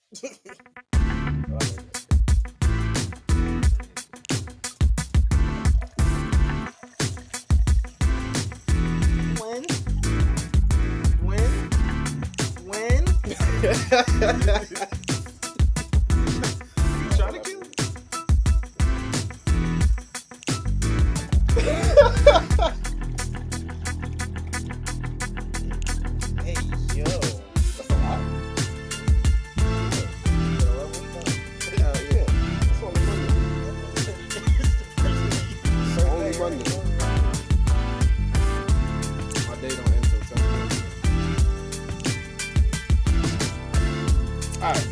When? You trying to kill? Hey, yo. That's a lot. Yeah. That's only Monday. Only Monday. My day don't end till 10. Alright.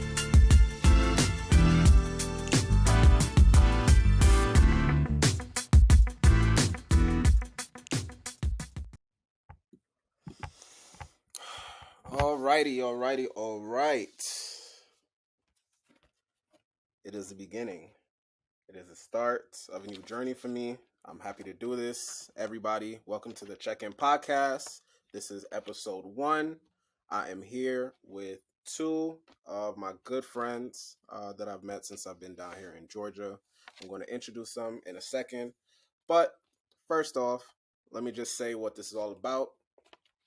Alright. It is the beginning. It is the start of a new journey for me. I'm happy to do this. Everybody, welcome to the Check-In Podcast. This is episode 1. I am here with 2 of my good friends that I've met since I've been down here in Georgia. I'm going to introduce them in a second. But first off, let me just say what this is all about.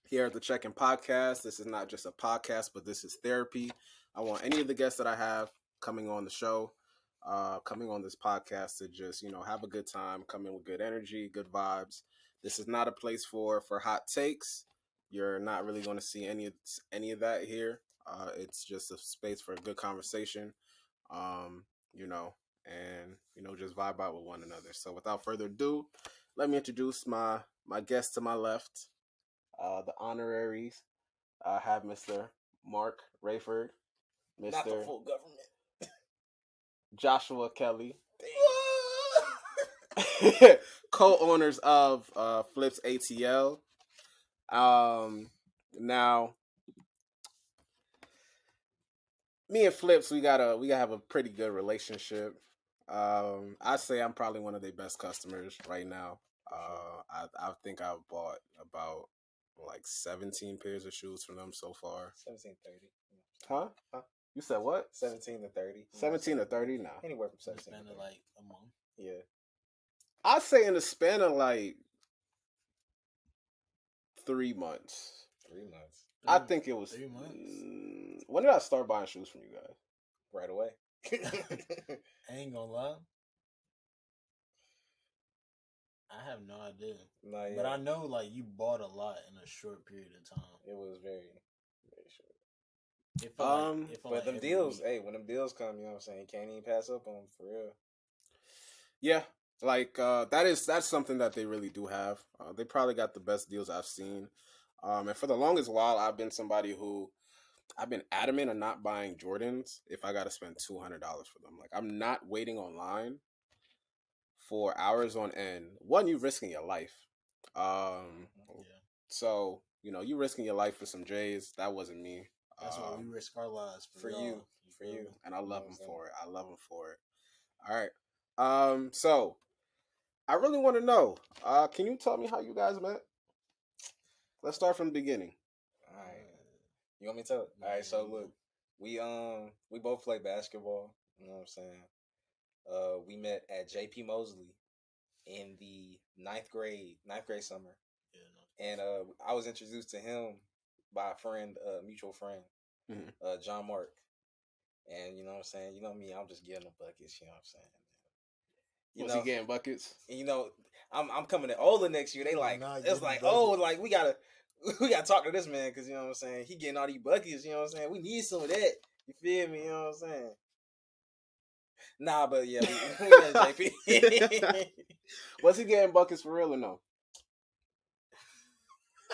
Here at the Check-In Podcast, this is not just a podcast, but this is therapy. I want any of the guests that I have coming on the show, coming on this podcast to just, have a good time, come in with good energy, good vibes. This is not a place for hot takes. You're not really going to see any of that here. It's just a space for a good conversation, and, just vibe out with one another. So without further ado, let me introduce my guest to my left. The honoraries. I have Mr. Mark Rayford, Mr. Not the full government. Joshua Kelley, co-owners of Flips ATL. Now, me and Flips, we gotta have a pretty good relationship. I say I'm probably one of their best customers right now. I think I've bought about 17 pairs of shoes from them so far. 17 to 30. Huh? You said what? 17 to 30. 17 to 30 now. Anywhere from 17 to 30. Like a month. Yeah. I'd say in the span of 3 months. 3 months. I think it was 3 months. When did I start buying shoes from you guys? Right away. I ain't gonna lie. I have no idea. But I know you bought a lot in a short period of time. It was very, very short. But them deals, when them deals come, you know what I'm saying, you can't even pass up on them, for real. Yeah, that's something that they really do have. They probably got the best deals I've seen. And for the longest while, I've been somebody who I've been adamant on not buying Jordans if I got to spend $200 for them. I'm not waiting online for hours on end. One, you risking your life. So you risking your life for some J's. That wasn't me. That's why we risk our lives for you. And I love them for it. All right. So I really want to know. Can you tell me how you guys met? Let's start from the beginning. All right. You want me to tell it? All right. So look, we both play basketball. You know what I'm saying? We met at J.P. Mosley in the ninth grade summer. Yeah, and I was introduced to him by a friend, mutual friend, John Mark. And you know what I'm saying? You know me, I'm just getting the buckets, you know what I'm saying? Was he getting buckets? And I'm coming to Ola next year. They we gotta talk to this man, because you know what I'm saying, he getting all these buckets, you know what I'm saying? We need some of that. You feel me? You know what I'm saying? Nah, but yeah, we met JP. Was he getting buckets for real or no?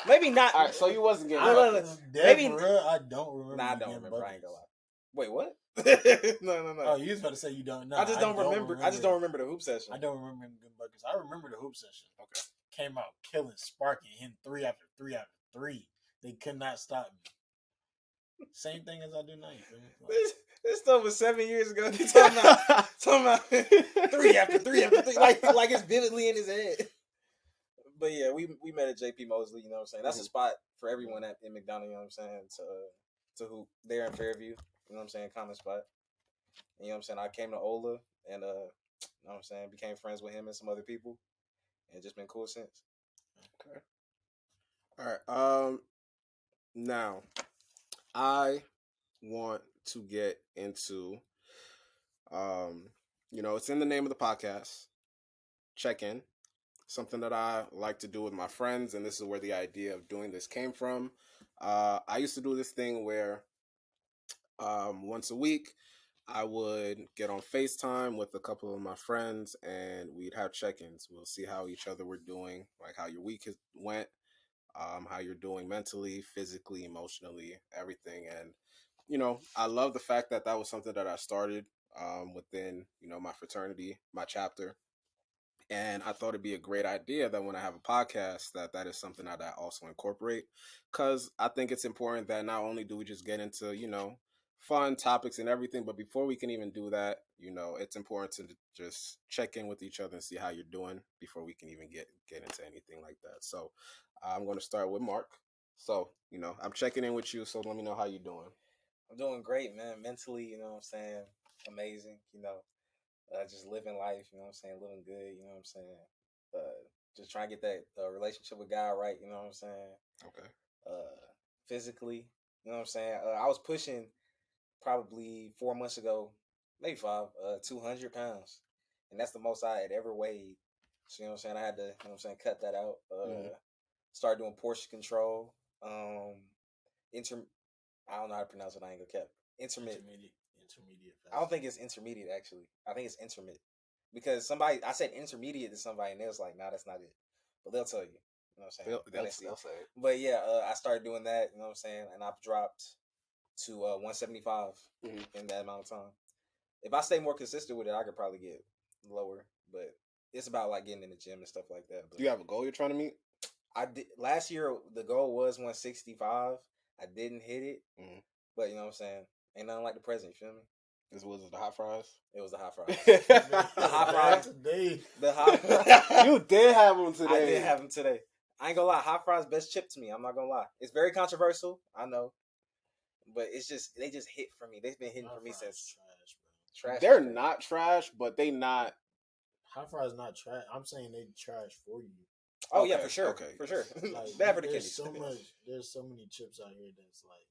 Maybe not. All right, so you wasn't getting buckets. Maybe for real, I don't remember. Nah, I don't remember. Buckets. I ain't gonna lie. Wait, what? No. Oh, you was about to say you don't know. I just don't remember. I just don't remember the hoop session. I don't remember him getting buckets. I remember the hoop session. Okay. Came out killing, sparking, hitting 3 after 3 after 3. They could not stop me. Same thing as I do now. You feel me? This stuff was 7 years ago. Talking about 3 after 3 after 3, like it's vividly in his head. But yeah, we met at J.P. Mosley. You know what I'm saying? That's a spot for everyone in McDonough. You know what I'm saying? To hoop there in Fairview. You know what I'm saying? Common spot. And, you know what I'm saying? I came to Ola and you know what I'm saying, became friends with him and some other people, and just been cool since. Okay. All right. Now I want to get into it's in the name of the podcast, check-in. Something that I like to do with my friends, and this is where the idea of doing this came from. I used to do this thing where once a week I would get on FaceTime with a couple of my friends and we'd have check-ins. We'll see how each other were doing, like how your week went, how you're doing mentally, physically, emotionally, everything. And I love the fact that that was something that I started within my fraternity, my chapter. And I thought it'd be a great idea that when I have a podcast, that is something that I also incorporate, because I think it's important that not only do we just get into fun topics and everything, but before we can even do that, it's important to just check in with each other and see how you're doing before we can even get into anything like that. So I'm going to start with Mark. So I'm checking in with you. So let me know how you're doing. I'm doing great, man. Mentally, you know what I'm saying, amazing. Just living life. You know what I'm saying, living good. You know what I'm saying. Just trying to get that relationship with God right. You know what I'm saying. Okay. Physically, you know what I'm saying. I was pushing probably 4 months ago, maybe 5, 200 pounds, and that's the most I had ever weighed. So you know what I'm saying. I had to, you know what I'm saying, cut that out. Start doing portion control. I don't know how to pronounce it. I ain't gonna cap. Intermittent. Intermediate. I don't think it's intermediate actually. I think it's intermittent. Because I said intermediate to somebody and they was like, nah, that's not it. But they'll tell you. You know what I'm saying? They'll say it. But yeah, I started doing that, you know what I'm saying? And I've dropped to 175 in that amount of time. If I stay more consistent with it, I could probably get lower. But it's about like getting in the gym and stuff like that. But do you have a goal you're trying to meet? I did last year. The goal was 165. I didn't hit it, but you know what I'm saying. Ain't nothing like the present. You feel me? Was it the hot fries? It was the hot fries. The hot fries today. You did have them today. I did have them today. I ain't gonna lie. Hot fries best chip to me. I'm not gonna lie. It's very controversial. I know, but it's just they just hit for me. They've been hitting for me since. Trash, bro. They're not trash, but they not. Hot fries not trash. I'm saying they trash for you. Oh okay, yeah, for sure. Okay, for sure. Like, there's so many chips out here that's like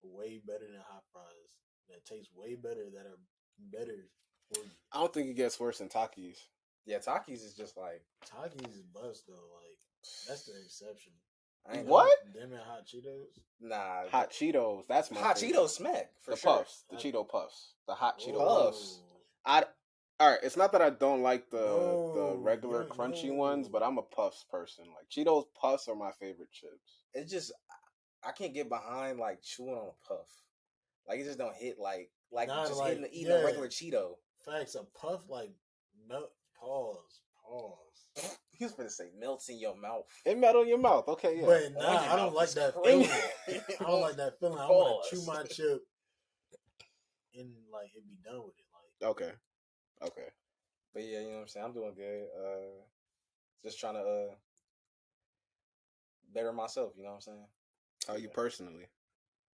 way better than hot fries. That taste way better. That are better for you. I don't think it gets worse than Takis. Yeah, Takis is just like Takis is bust though. Like that's the exception. What? Them and hot Cheetos? Nah, hot Cheetos. That's my hot favorite. Cheetos smack for the sure. Puffs, the Cheeto Puffs, the hot Cheeto Puffs. All right, it's not that I don't like the regular crunchy ones, but I'm a Puffs person. Like Cheetos Puffs are my favorite chips. It's just I can't get behind like chewing on a puff. Like it just don't hit like just like, eating a regular Cheeto. Facts, a puff like melt. Pause. He was gonna say melts in your mouth. It melt in your mouth. Okay, yeah. But nah, I don't like that feeling. I don't like that feeling. I want to chew my chip and like it be done with it. Like okay. But yeah, you know what I'm saying. I'm doing good. Just trying to better myself. You know what I'm saying. How you personally?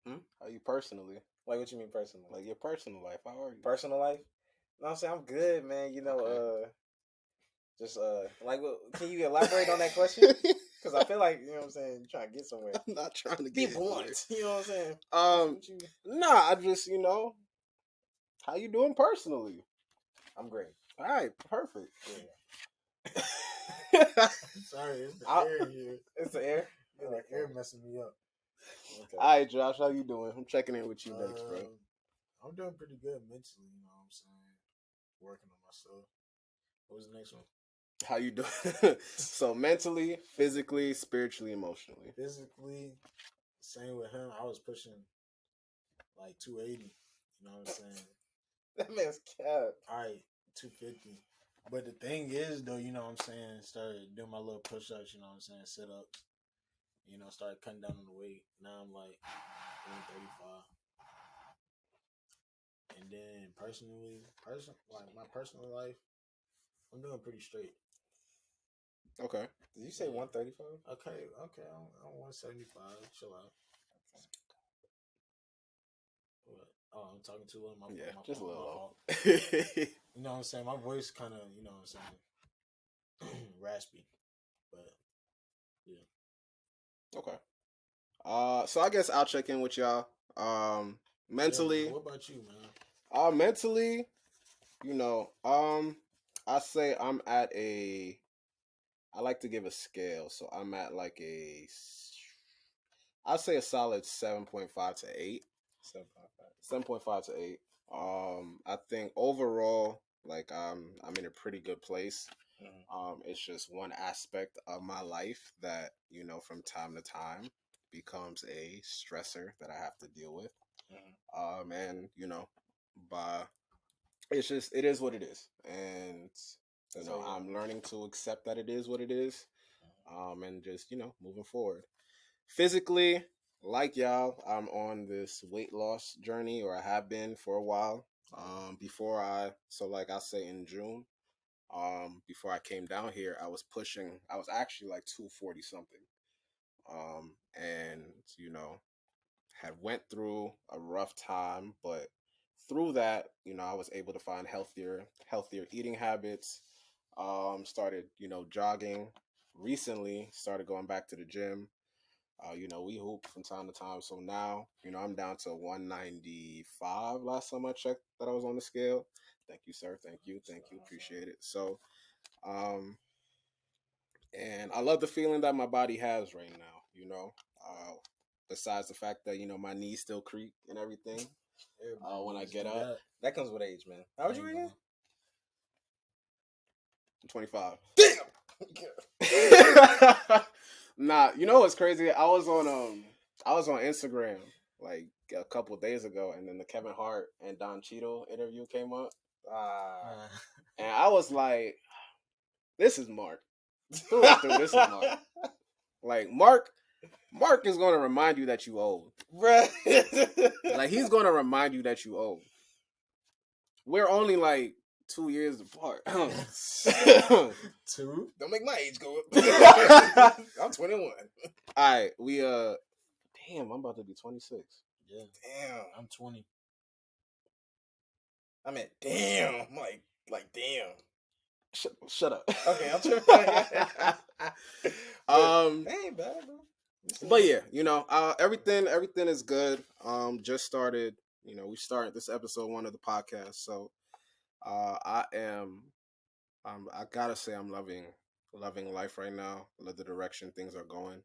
How you personally? Like what you mean personally? Like your personal life. How are you? Personal life? You know what I'm saying? I'm good, man. You know, just like, can you elaborate on that question? Because I feel like, you know what I'm saying, you're trying to get somewhere. I'm not trying to be blunt. You know what I'm saying? Nah, I just, how you doing personally? I'm great. All right, perfect. Yeah. Sorry, it's the air here. It's the air? Yeah, the air messing me up. Okay. All right, Josh, how you doing? I'm checking in with you next, bro. I'm doing pretty good mentally, you know what I'm saying? Working on myself. What was the next one? How you doing? So mentally, physically, spiritually, emotionally. Physically, same with him. I was pushing like 280. You know what I'm saying? That man's cap. All right, 250. But the thing is, though, you know what I'm saying? Started doing my little push-ups, you know what I'm saying? Sit-ups. You know, started cutting down on the weight. Now I'm like 135. And then like my personal life, I'm doing pretty straight. Okay. Did you say 135? Okay. I'm 175. Chill out. Oh, I'm talking too low. Yeah, My just a fault, little my low. fault. You know what I'm saying? My voice kind of, you know what I'm saying, raspy. But yeah. Okay. So I guess I'll check in with y'all. Yeah, man. Mentally, What about you, man? mentally, you know, I say I'm at a. I like to give a scale, so I'm at like I'd say a solid 7.5 to 8. 7.5. 7.5 to 8. I think overall, like I'm in a pretty good place. It's just one aspect of my life that, from time to time becomes a stressor that I have to deal with. And by it is what it is. And I'm learning to accept that it is what it is. And just, moving forward. Physically, like y'all, I'm on this weight loss journey, or I have been for a while. Like I say in June, before I came down here, I was actually like 240 something. And, had went through a rough time, but through that, I was able to find healthier eating habits. Started, jogging recently, started going back to the gym. We hoop from time to time. So now, I'm down to 195 last time I checked that I was on the scale. Thank you, sir. Thank you. Thank you. Appreciate it. So, and I love the feeling that my body has right now, besides the fact that, my knees still creak and everything when I get up. That comes with age, man. How old you again? I'm 25. Damn. Nah, you know what's crazy? I was on Instagram like a couple days ago, and then the Kevin Hart and Don Cheadle interview came up, and I was like, "This is Mark. Through and through, this is Mark. Like Mark is going to remind you that you old, Bruh. Like he's going to remind you that you old. We're only like 2 years apart. 2? Don't make my age go up. I'm 21. All right, damn, I'm about to be 26. Yeah. Damn. I'm 20. I meant damn. I'm like damn. Shut up. Okay, I'm tripping. That ain't bad, bro. But yeah, everything is good. Just started, we started this episode 1 of the podcast. So I gotta say I'm loving life right now. I love the direction things are going.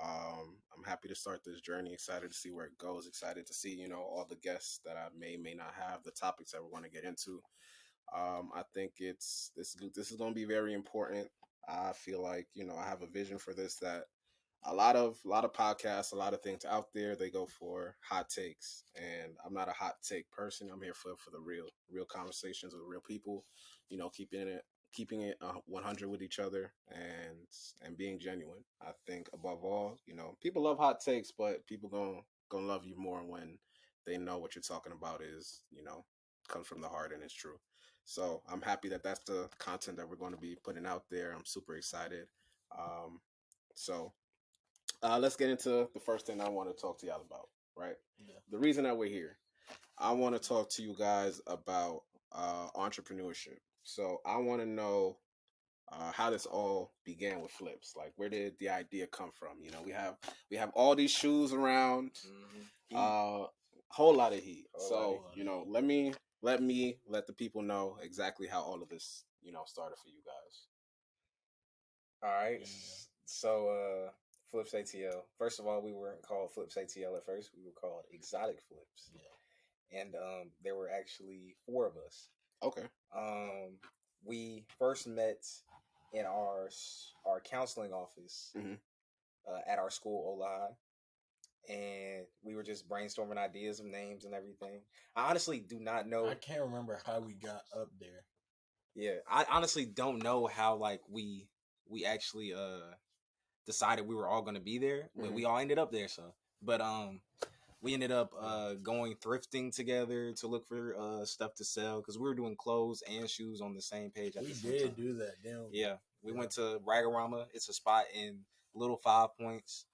I'm happy to start this journey, excited to see where it goes, excited to see, all the guests that I may not have, the topics that we're going to get into. I think this is going to be very important. I feel like, I have a vision for this, that a lot of podcasts, a lot of things out there, they go for hot takes, and I'm not a hot take person. I'm here for the real conversations with real people, keeping it 100 with each other, and being genuine. I think above all, people love hot takes, but people gonna love you more when they know what you're talking about is, comes from the heart and it's true. So I'm happy that that's the content that we're going to be putting out there. I'm super excited. So let's get into the first thing I want to talk to y'all about, right? Yeah. The reason that we're here. I want to talk to you guys about entrepreneurship. So I want to know how this all began with Flips. Like, where did the idea come from? We have all these shoes around, whole lot of heat. Let the people know exactly how all of this, started for you guys. All right. So, Flips ATL. First of all, we weren't called Flips ATL at first. We were called Exotic Flips. Yeah. And there were actually 4 of us. Okay. We first met in our counseling office at our school, Ola, and we were just brainstorming ideas of names and everything. I honestly do not know. I can't remember how we got up there. Yeah, I honestly don't know how we actually decided we were all going to be there. We all ended up there, but we ended up going thrifting together to look for stuff to sell, because we were doing clothes and shoes on the same page at the same time. We did do that, didn't we? Yeah, we went to Ragarama. It's a spot in Little 5 Points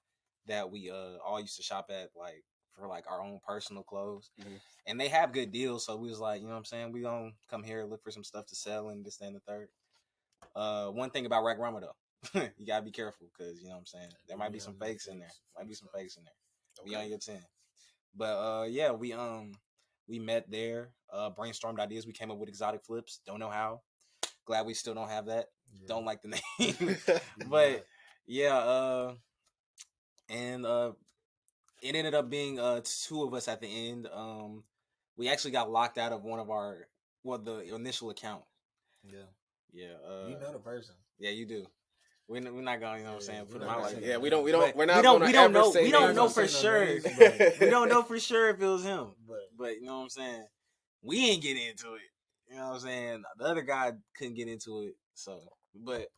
that we all used to shop at like for like our own personal clothes. Mm-hmm. And they have good deals, so we was like, you know what I'm saying, we gonna come here, look for some stuff to sell and this, that, and the third. One thing about Rack Rama though, you gotta be careful because you know what I'm saying, there might be some fakes in there. Be on your 10. But yeah, we met there, brainstormed ideas. We came up with exotic flips. Don't know how. Glad we still don't have that. Yeah. Don't like the name. But yeah, and it ended up being 2 of us at the end. We actually got locked out of one of the initial account. Yeah. You know the person. Yeah, you do. We're not going, you know what I'm saying? Put them out like that. Yeah, we don't know. We don't know for sure. We don't know for sure if it was him. But you know what I'm saying? We ain't get into it. You know what I'm saying? The other guy couldn't get into it. So, but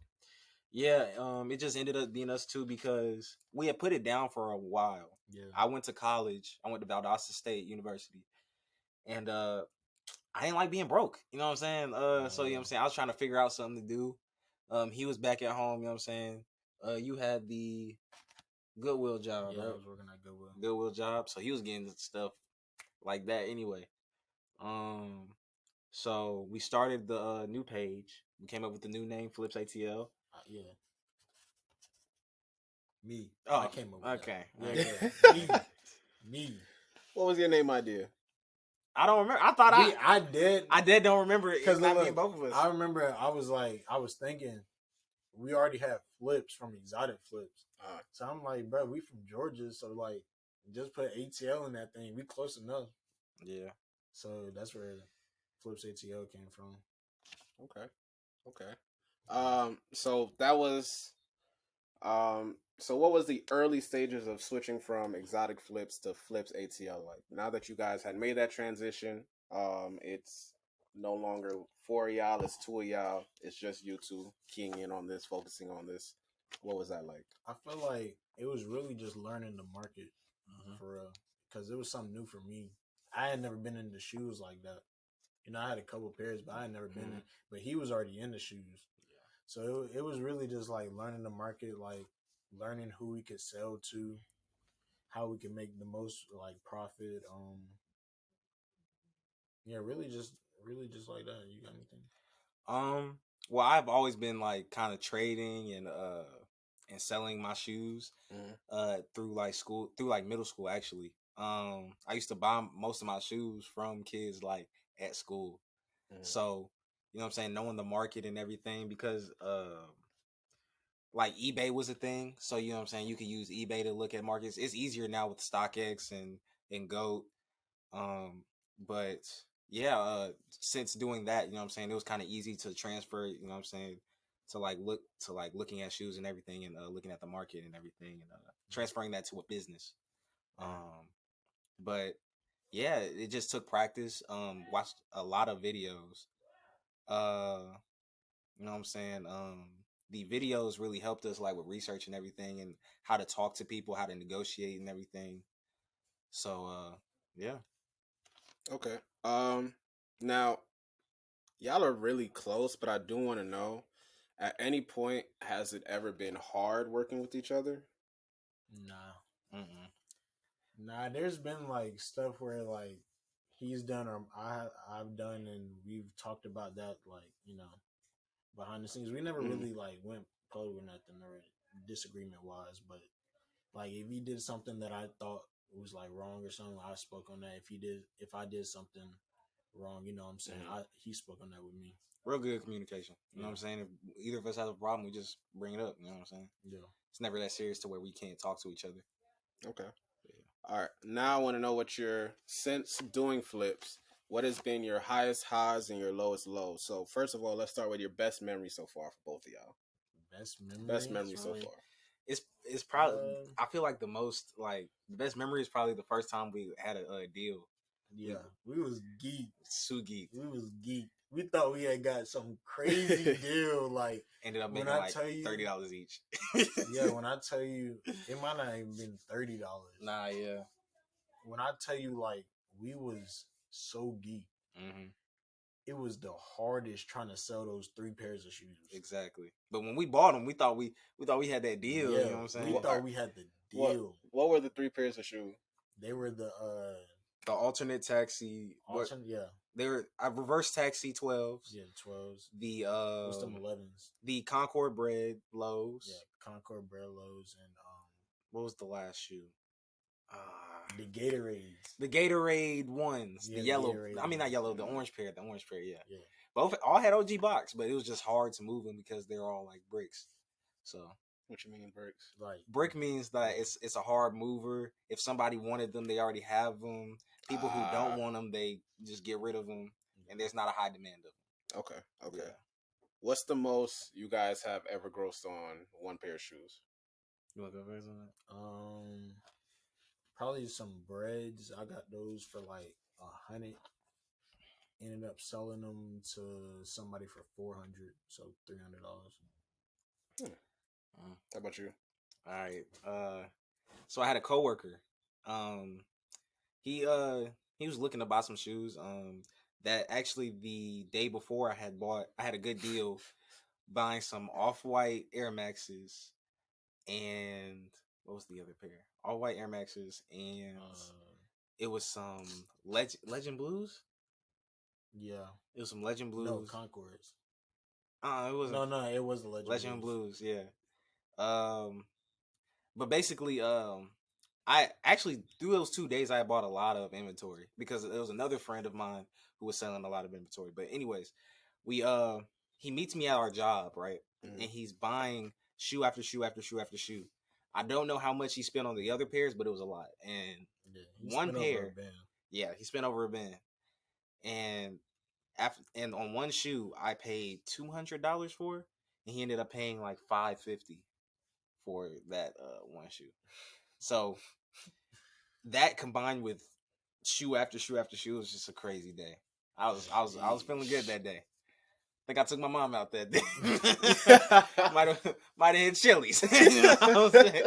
yeah, it just ended up being us 2 because we had put it down for a while. Yeah. I went to college. I went to Valdosta State University. And I didn't like being broke. You know what I'm saying? So, you know what I'm saying? I was trying to figure out something to do. He was back at home, you know what I'm saying? You had the Goodwill job, right? I was working at Goodwill job. So he was getting stuff like that anyway. So we started the new page. We came up with the new name, Flips ATL. Yeah. Me. Oh, I came up with okay. That. Yeah. Me. What was your name idea? I don't remember. I thought I did. I did don't remember it. Because not being both of us. I remember I was thinking we already have flips from exotic flips. So I'm like, bro, we from Georgia, so like just put ATL in that thing. We close enough. Yeah. So that's where Flips ATL came from. Okay. So that was so what was the early stages of switching from exotic flips to Flips ATL like? Now that you guys had made that transition, it's no longer 4 of y'all, it's 2 of y'all. It's just you 2 keying in on this, focusing on this. What was that like? I feel like it was really just learning the market for real, because it was something new for me. I had never been into shoes like that. You know, I had a couple pairs, but I had never been in. But he was already into shoes. Yeah. So it was really just like learning the market, like learning who we could sell to, how we could make the most like profit. Yeah, really just like that. You got anything? Well, I've always been like kind of trading and selling my shoes through like school, through like middle school actually. I used to buy most of my shoes from kids like at school. So, you know what I'm saying, knowing the market and everything, because like eBay was a thing. So, you know what I'm saying, you could use eBay to look at markets. It's easier now with StockX and GOAT. But yeah, since doing that, you know what I'm saying, it was kind of easy to transfer, you know what I'm saying, to looking at shoes and everything, and looking at the market and everything, and transferring that to a business. But yeah, it just took practice. Watched a lot of videos. You know what I'm saying? The videos really helped us like with research and everything, and how to talk to people, how to negotiate and everything. So yeah. Okay. Now y'all are really close, but I do want to know, at any point has it ever been hard working with each other? Nah. Nah, there's been like stuff where like he's done or I've done, and we've talked about that, like, you know, behind the scenes. We never really like went public or nothing or disagreement wise, but like if he did something that I thought was like wrong or something, I spoke on that. If I did something wrong, you know what I'm saying, he spoke on that with me. Real good communication. You know what I'm saying? If either of us has a problem, we just bring it up. You know what I'm saying? Yeah. It's never that serious to where we can't talk to each other. Okay. All right. Now I want to know since doing flips, what has been your highest highs and your lowest lows? So first of all, let's start with your best memory so far for both of y'all. Best memory so far. It's probably, I feel like the best memory is probably the first time we had a deal. Yeah, we was geek. So geek. We was geek. We thought we had got some crazy deal. Like, ended up making like $30 each. Yeah, when I tell you, it might not even been $30. Nah, yeah. When I tell you, like, we was so geek. It was the hardest trying to sell those 3 pairs of shoes. Exactly. But when we bought them, we thought we had that deal. Yeah, you know what I'm saying? We thought we had the deal. What were the 3 pairs of shoes? They were the alternate taxi. yeah. They were reverse taxi 12s. Yeah, 12s. The What's them 11s? The Concord bread lows. Yeah, Concord bread lows and what was the last shoe? The Gatorades. The Gatorade ones. Yeah, the yellow. Gatorade I mean, not ones. yellow. The orange pair. The orange pair. Yeah. Yeah. Both all had OG box, but it was just hard to move them because they're all like bricks. So. What you mean bricks? Like brick means that it's a hard mover. If somebody wanted them, they already have them. People who don't want them, they just get rid of them, and there's not a high demand of them. Okay. Yeah. What's the most you guys have ever grossed on one pair of shoes? You want to go first on that? Probably some breads. I got those for like $100. Ended up selling them to somebody for $400, so $300. How about you? All right. So I had a coworker. He was looking to buy some shoes. That actually the day before I had a good deal buying some off-white Air Maxes and what was the other pair? All-white Air Maxes and it was some Legend Blues. Yeah, it was some Legend Blues. No, Concords. It wasn't. No, it was the Legend Blues. Yeah. But basically, I actually through those 2 days I bought a lot of inventory because there was another friend of mine who was selling a lot of inventory. But anyways, he meets me at our job, right? Mm-hmm. And he's buying shoe after shoe after shoe after shoe. I don't know how much he spent on the other pairs, but it was a lot. And one pair, he spent over a band. And on one shoe I paid $200 for, and he ended up paying like $550 for that one shoe. So that combined with shoe after shoe after shoe was just a crazy day. I was feeling good that day. I think I took my mom out that day. might have hit Chili's. You know what I'm saying?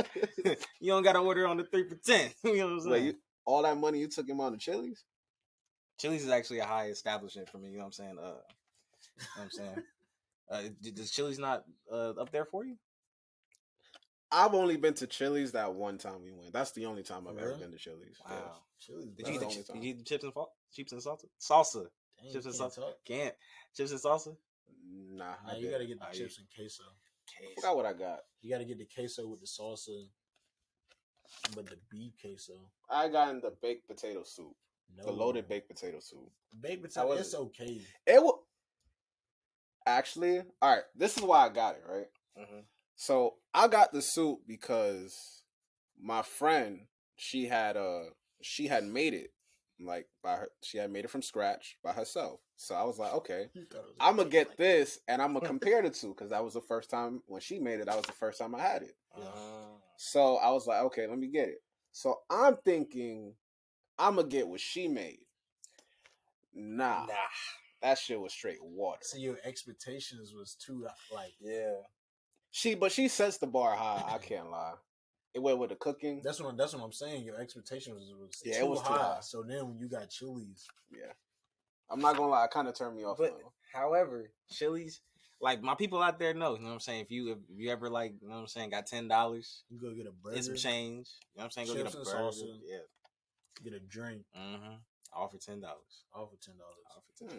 You don't got to order on the 3 for $10. You know what I'm saying? Wait, all that money you took him on to Chili's? Chili's is actually a high establishment for me. You know what I'm saying? You know what I'm saying? Does Chili's not up there for you? I've only been to Chili's that one time we went. That's the only time I've ever been to Chili's. Wow. Yes. Chili's. Did you eat the chips and salsa? Salsa. Dang, chips and salsa. Talk. Can't. Chips and salsa? Nah, you gotta get the chips and queso. I forgot what I got. You gotta get the queso with the salsa, but the beef queso. I got in the baked potato soup. No. The loaded baked potato soup. Baked potato, it's okay. It will. Actually, all right. This is why I got it, right? Mm-hmm. So I got the soup because my friend she had made it she had made it from scratch by herself. So I was like, okay, I'm gonna get this and I'm gonna compare the two because that was the first time when she made it. That was the first time I had it. So I was like, okay, let me get it. So I'm thinking I'm gonna get what she made. Nah, that shit was straight water. So your expectations was too But she sets the bar high. I can't lie. It went with the cooking. That's what I'm saying. Your expectations was too high. So then when you got Chili's, I'm not gonna lie, it kind of turned me off. But however, Chili's, like my people out there know, you know what I'm saying. If you ever like, you know what I'm saying, got $10, you go get a burger, get some change. You know what I'm saying, go chips get a and burger, salsa, get a drink. All for $10. All for $10.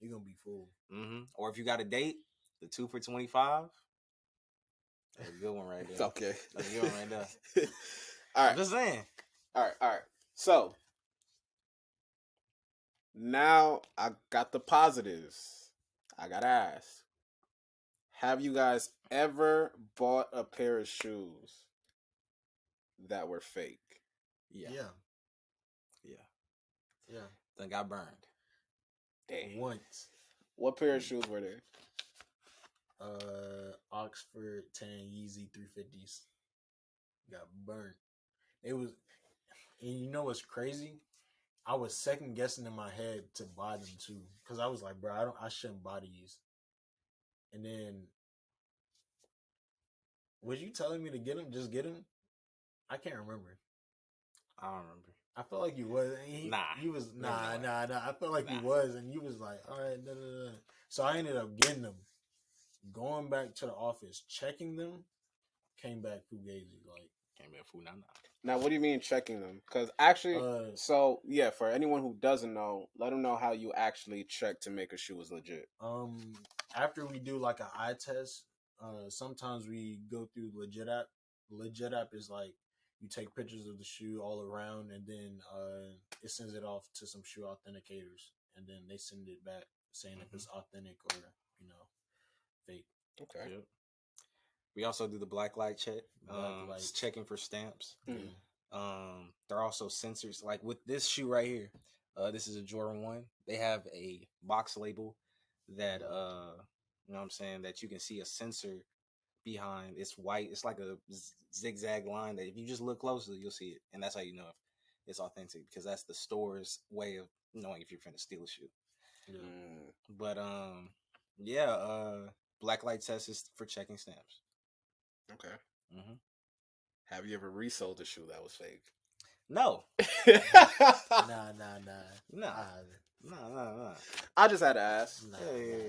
You're gonna be full. Or if you got a date, the 2 for $25. That's a good one right there. Okay. That's a good one right there. All right. I'm just saying. All right. So now I got the positives. I gotta ask. Have you guys ever bought a pair of shoes that were fake? Yeah. Then got burned. Damn. Once. What pair of shoes were they? Oxford 10 Yeezy 350s got burnt. It was, and you know what's crazy? I was second guessing in my head to buy them too, because I was like, bro, I shouldn't buy these. And then, was you telling me to get them? Just get them? I can't remember. I don't remember. I felt like you was. You was nah. I felt like you was, and you was like, all right, So I ended up getting them. Going back to the office, checking them, came back fugazi. Like, Can't be a fool now. Now, what do you mean checking them? Because actually, for anyone who doesn't know, let them know how you actually check to make a shoe is legit. After we do like an eye test, sometimes we go through Legit app. Legit app is like you take pictures of the shoe all around, and then it sends it off to some shoe authenticators, and then they send it back saying if it's authentic or fake. Okay. Yep. We also do the black light check. It's checking for stamps. There are also sensors. Like with this shoe right here, this is a Jordan 1. They have a box label that you know what I'm saying, that you can see a sensor behind. It's white. It's like a zigzag line that if you just look closely, you'll see it, and that's how you know if it's authentic, because that's the store's way of knowing if you're trying to steal a shoe. But black light test is for checking stamps. Okay. Have you ever resold a shoe that was fake? No. Nah. I just had to ask.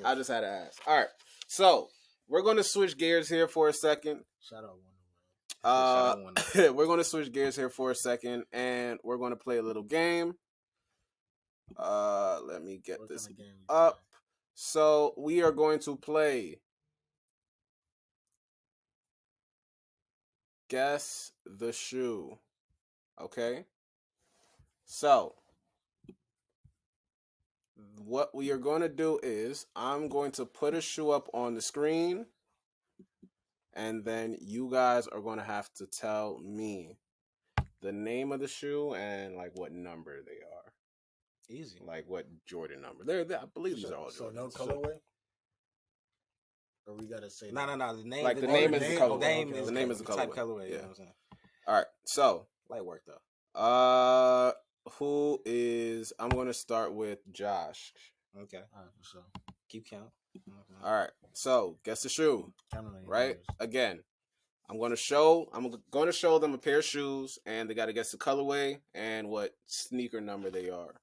I just had to ask. All right. So we're going to switch gears here for a second. Shout out Wonder. We're going to switch gears here for a second, and we're going to play a little game. Let me get this up. So we are going to play Guess the Shoe. Okay? So what we are going to do is I'm going to put a shoe up on the screen, and then you guys are going to have to tell me the name of the shoe and like what number they are. Easy. Like what Jordan number. I believe these are all Jordan. So no colorway? Or we gotta say no. The name, like the name is the colorway. The name is the colorway. Type colorway. Yeah. You know what I'm saying? All right. So light work though. who is? I'm gonna start with Josh. Okay. All right, for sure. Keep count. All right. So guess the shoe. Right. Again, I'm gonna show them a pair of shoes, and they gotta guess the colorway and what sneaker number they are.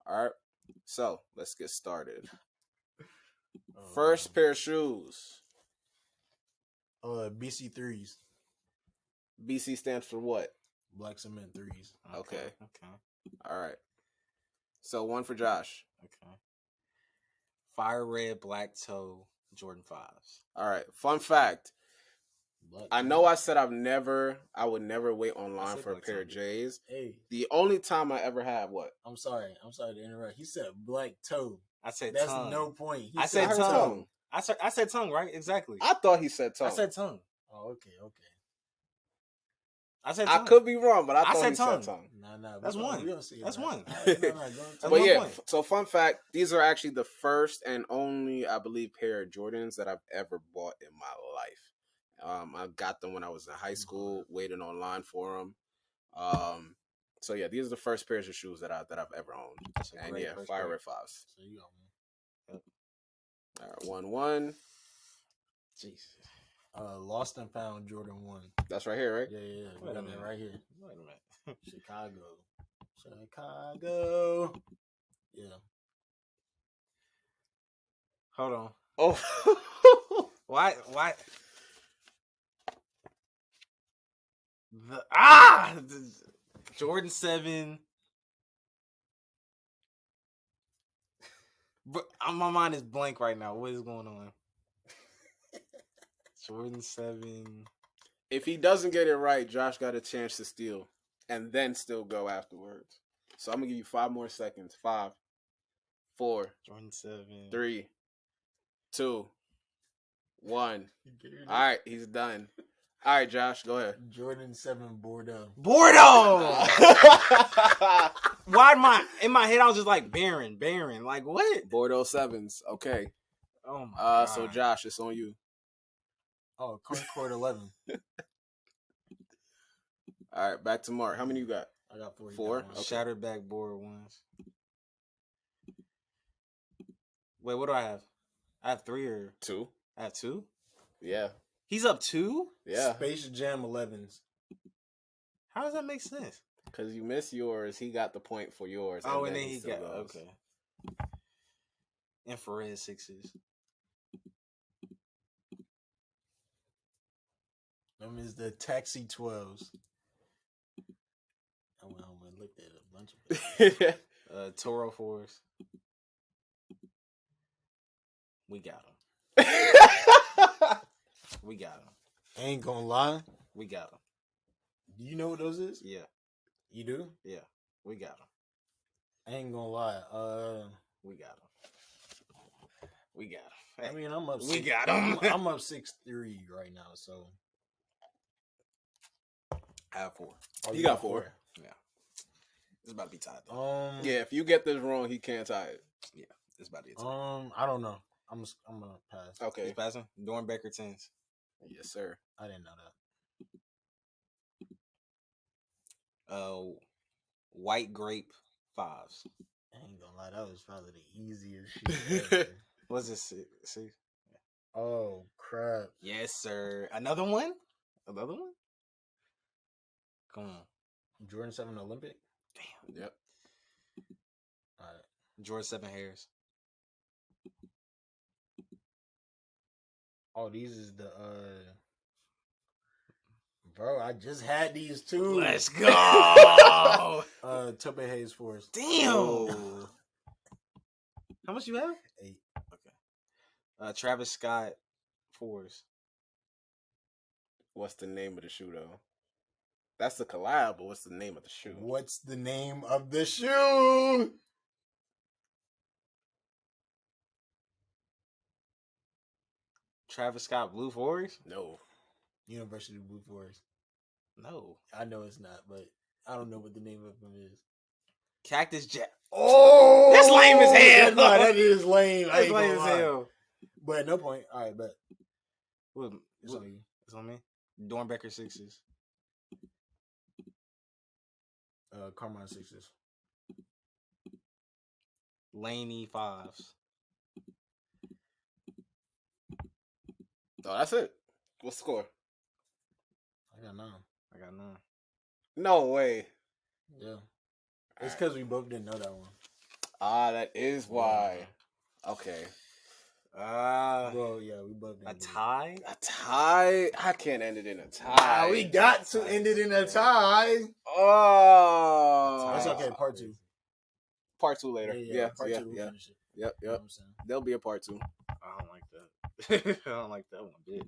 All right. So let's get started. First pair of shoes. BC3s. BC stands for what? Black cement 3s. Okay. All right. So one for Josh. Okay. Fire red black toe Jordan 5s. All right. Fun fact. I know I said I would never wait online for a pair of J's. Hey. The only time I ever had what? I'm sorry to interrupt. He said black toe. I said that's tongue. No point. I said tongue. I said tongue, right? Exactly. I thought he said tongue. I said tongue. Oh, okay. I said tongue. I could be wrong, but I thought he said tongue. Nah. That's one. That's one. But yeah, so fun fact, these are actually the first and only, I believe, pair of Jordans that I've ever bought in my life. I got them when I was in high school, waiting online for them. So yeah, these are the first pairs of shoes that I've ever owned. And yeah, Fire Red 5s. So you got one. All right, 1-1. Jesus. Lost and Found Jordan 1. That's right here, right? Yeah. We got that right here. Wait a minute. Chicago. Yeah. Hold on. Oh. Why? Jordan 7. But my mind is blank right now. What is going on? Jordan 7. If he doesn't get it right, Josh got a chance to steal and then still go afterwards. So I'm going to give you 5 more seconds. 5, 4, Jordan 7. 3, 2, 1. All right, he's done. All right, Josh, go ahead. Jordan 7 Bordeaux. Why in my head I was just like Baron, like what? Bordeaux 7s. Okay. Oh my God. So Josh, it's on you. Oh, Concord 11. All right, back to Mark. How many you got? I got 4. 4. Okay. Shattered backboard ones. Wait, what do I have? I have 3 or 2. I have 2. Yeah. He's up 2. Yeah. Space Jam 11s. How does that make sense? Because you missed yours, he got the point for yours. Oh, and then he got okay. Infrared 6s. Them is the Taxi 12s. I went home and looked at a bunch of it. Toro 4s. We got them. We got them. Ain't gonna lie. We got them. Do you know what those is? Yeah. You do? Yeah. We got them. I ain't gonna lie. We got them. We got them. Hey, I mean, I'm up. We got them. I'm up 6'3" right now, so I have 4. oh, You got 4. Yeah. It's about to be tied though. Yeah, if you get this wrong, he can't tie it. Yeah. It's about to be tied. I don't know. I'm gonna pass. Okay. He's passing. Dornbecker 10s. Yes, sir. I didn't know that. White grape 5s. I ain't gonna lie, that was probably the easiest shit ever. What's this? See? Oh crap! Yes, sir. Another one? Another one? Come on. Jordan 7 Olympic. Damn. Yep. All right. George 7 hairs. Oh, these is the bro. I just had these too. Let's go. Tuppe Hayes Forest. Damn. Oh. How much you have? 8. Okay. Travis Scott 4s. What's the name of the shoe though? That's the collab, but what's the name of the shoe? What's the name of the shoe? Travis Scott Blue 4s? No. University Blue Forest. No. I know it's not, but I don't know what the name of them is. Cactus Jack. Oh, That's lame as hell. That is lame. I That's ain't lame gonna as lie. hell. But no point. All right, bet. What, It's on you. it's on me? Dornbecker 6s. Carmine 6s. Laney 5s. Oh, that's it. What's the score? I got 9. I got 9. No way. Yeah. It's because we both didn't know that one. Ah, that is why. Okay. Well, yeah, we both didn't. A tie? A tie? I can't end it in a tie. We got to end it in a tie. Oh. It's okay. Part 2. Part 2 later. Yeah. Part Yeah. 2. We'll Yeah. finish it. Yep. You know Yep. what I'm saying? There'll be a part 2. I don't like that. I don't like that one a bit.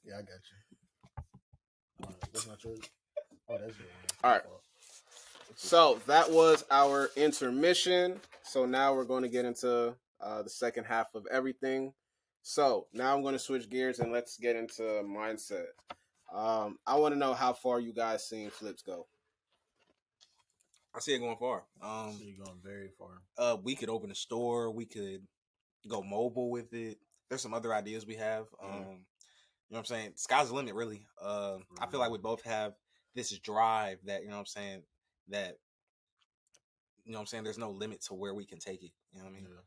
Yeah, I got you. That's not yours. Oh, that's yours. All right. So that was our intermission. So now we're going to get into the second half of everything. So now I'm going to switch gears and let's get into mindset. I want to know how far you guys seen flips go. I see it going far. So you're going very far. We could open a store. We could go mobile with it. There's some other ideas we have. You know what I'm saying? Sky's the limit, really. I feel like we both have this drive that, you know what I'm saying, that, you know what I'm saying, there's no limit to where we can take it. You know what I mean? Yeah.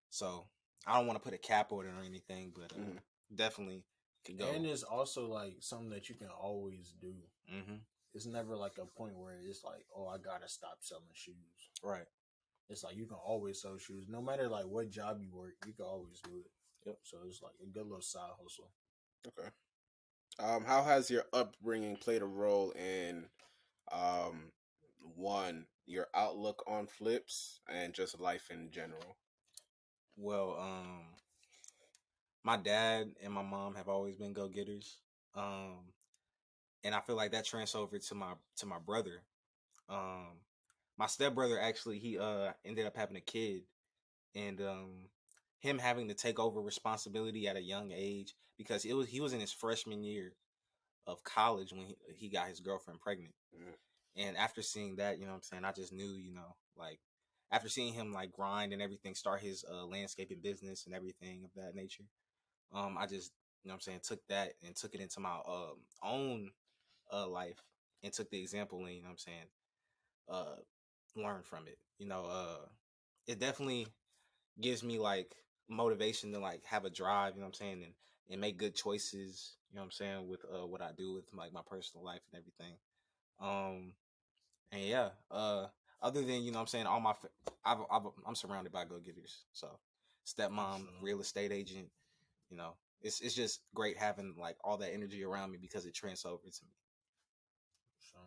So I don't want to put a cap on it or anything, but definitely could go. And it's also like something that you can always do. Mm-hmm. It's never like a point where it's like, oh, I gotta stop selling shoes. Right. It's like you can always sell shoes, no matter like what job you work. You can always do it. Yep. So it's like a good little side hustle. Okay. How has your upbringing played a role in, one, your outlook on flips and just life in general? Well, my dad and my mom have always been go-getters. And I feel like that transfers over to my brother. My stepbrother actually, he ended up having a kid, and him having to take over responsibility at a young age, because he was in his freshman year of college when he got his girlfriend pregnant. And after seeing that, you know what I'm saying, I just knew, you know, like after seeing him like grind and everything, start his landscaping business and everything of that nature, I just, you know what I'm saying, took that and took it into my own life and took the example and, you know what I'm saying, learn from it. You know, it definitely gives me like motivation to like have a drive, you know what I'm saying, and make good choices, you know what I'm saying, with what I do with like my personal life and everything. And yeah, other than, you know what I'm saying, all my I'm surrounded by go-getters. So stepmom, real estate agent, you know, it's just great having like all that energy around me because it transfers over to me. So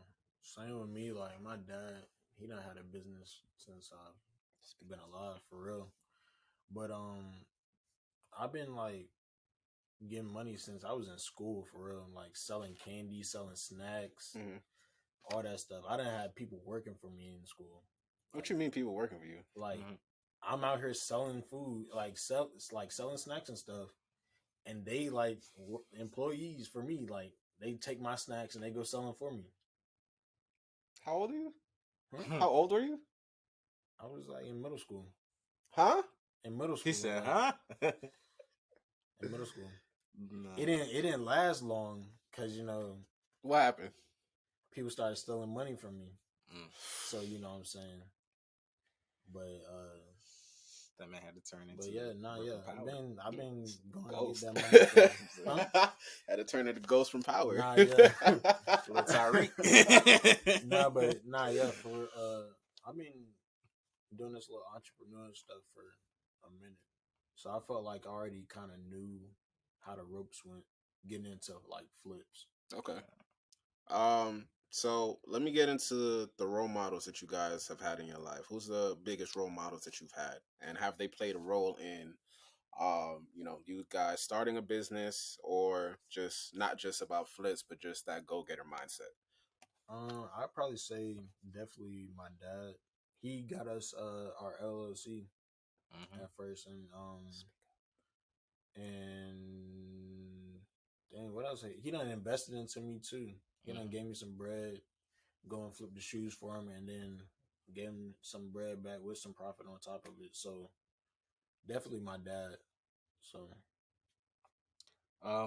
same with me. Like my dad, he done had a business since I've been alive for real. But I've been like getting money since I was in school for real. Like selling candy, selling snacks, all that stuff. I didn't have people working for me in school. What you mean people working for you? Like I'm out here selling food, like selling snacks and stuff, and they like employees for me. Like they take my snacks and they go sell them for me. How old are you? How old were you? I was like in middle school. Huh? In middle school. He said, like, huh? In middle school. No. It didn't last long because What happened? people started stealing money from me. So you know what I'm saying. But that man had to turn into. But yeah, I've been going Ghost. to get that money. Huh? Had to turn into Ghost from Power. Nah, yeah. Little Tyreek. Yeah. I've been doing this little entrepreneur stuff for a minute, so I felt like I already kind of knew how the ropes went, getting into like flips. Okay. So let me get into the role models that you guys have had in your life. Who's the biggest role models that you've had, and have they played a role in, you guys starting a business, or just not just about flips, but just that go-getter mindset? I'd probably say definitely my dad. He got us our LLC at first, and dang, what else? He done invested into me too. He done gave me some bread, go and flip the shoes for him, and then gave him some bread back with some profit on top of it. So definitely my dad. So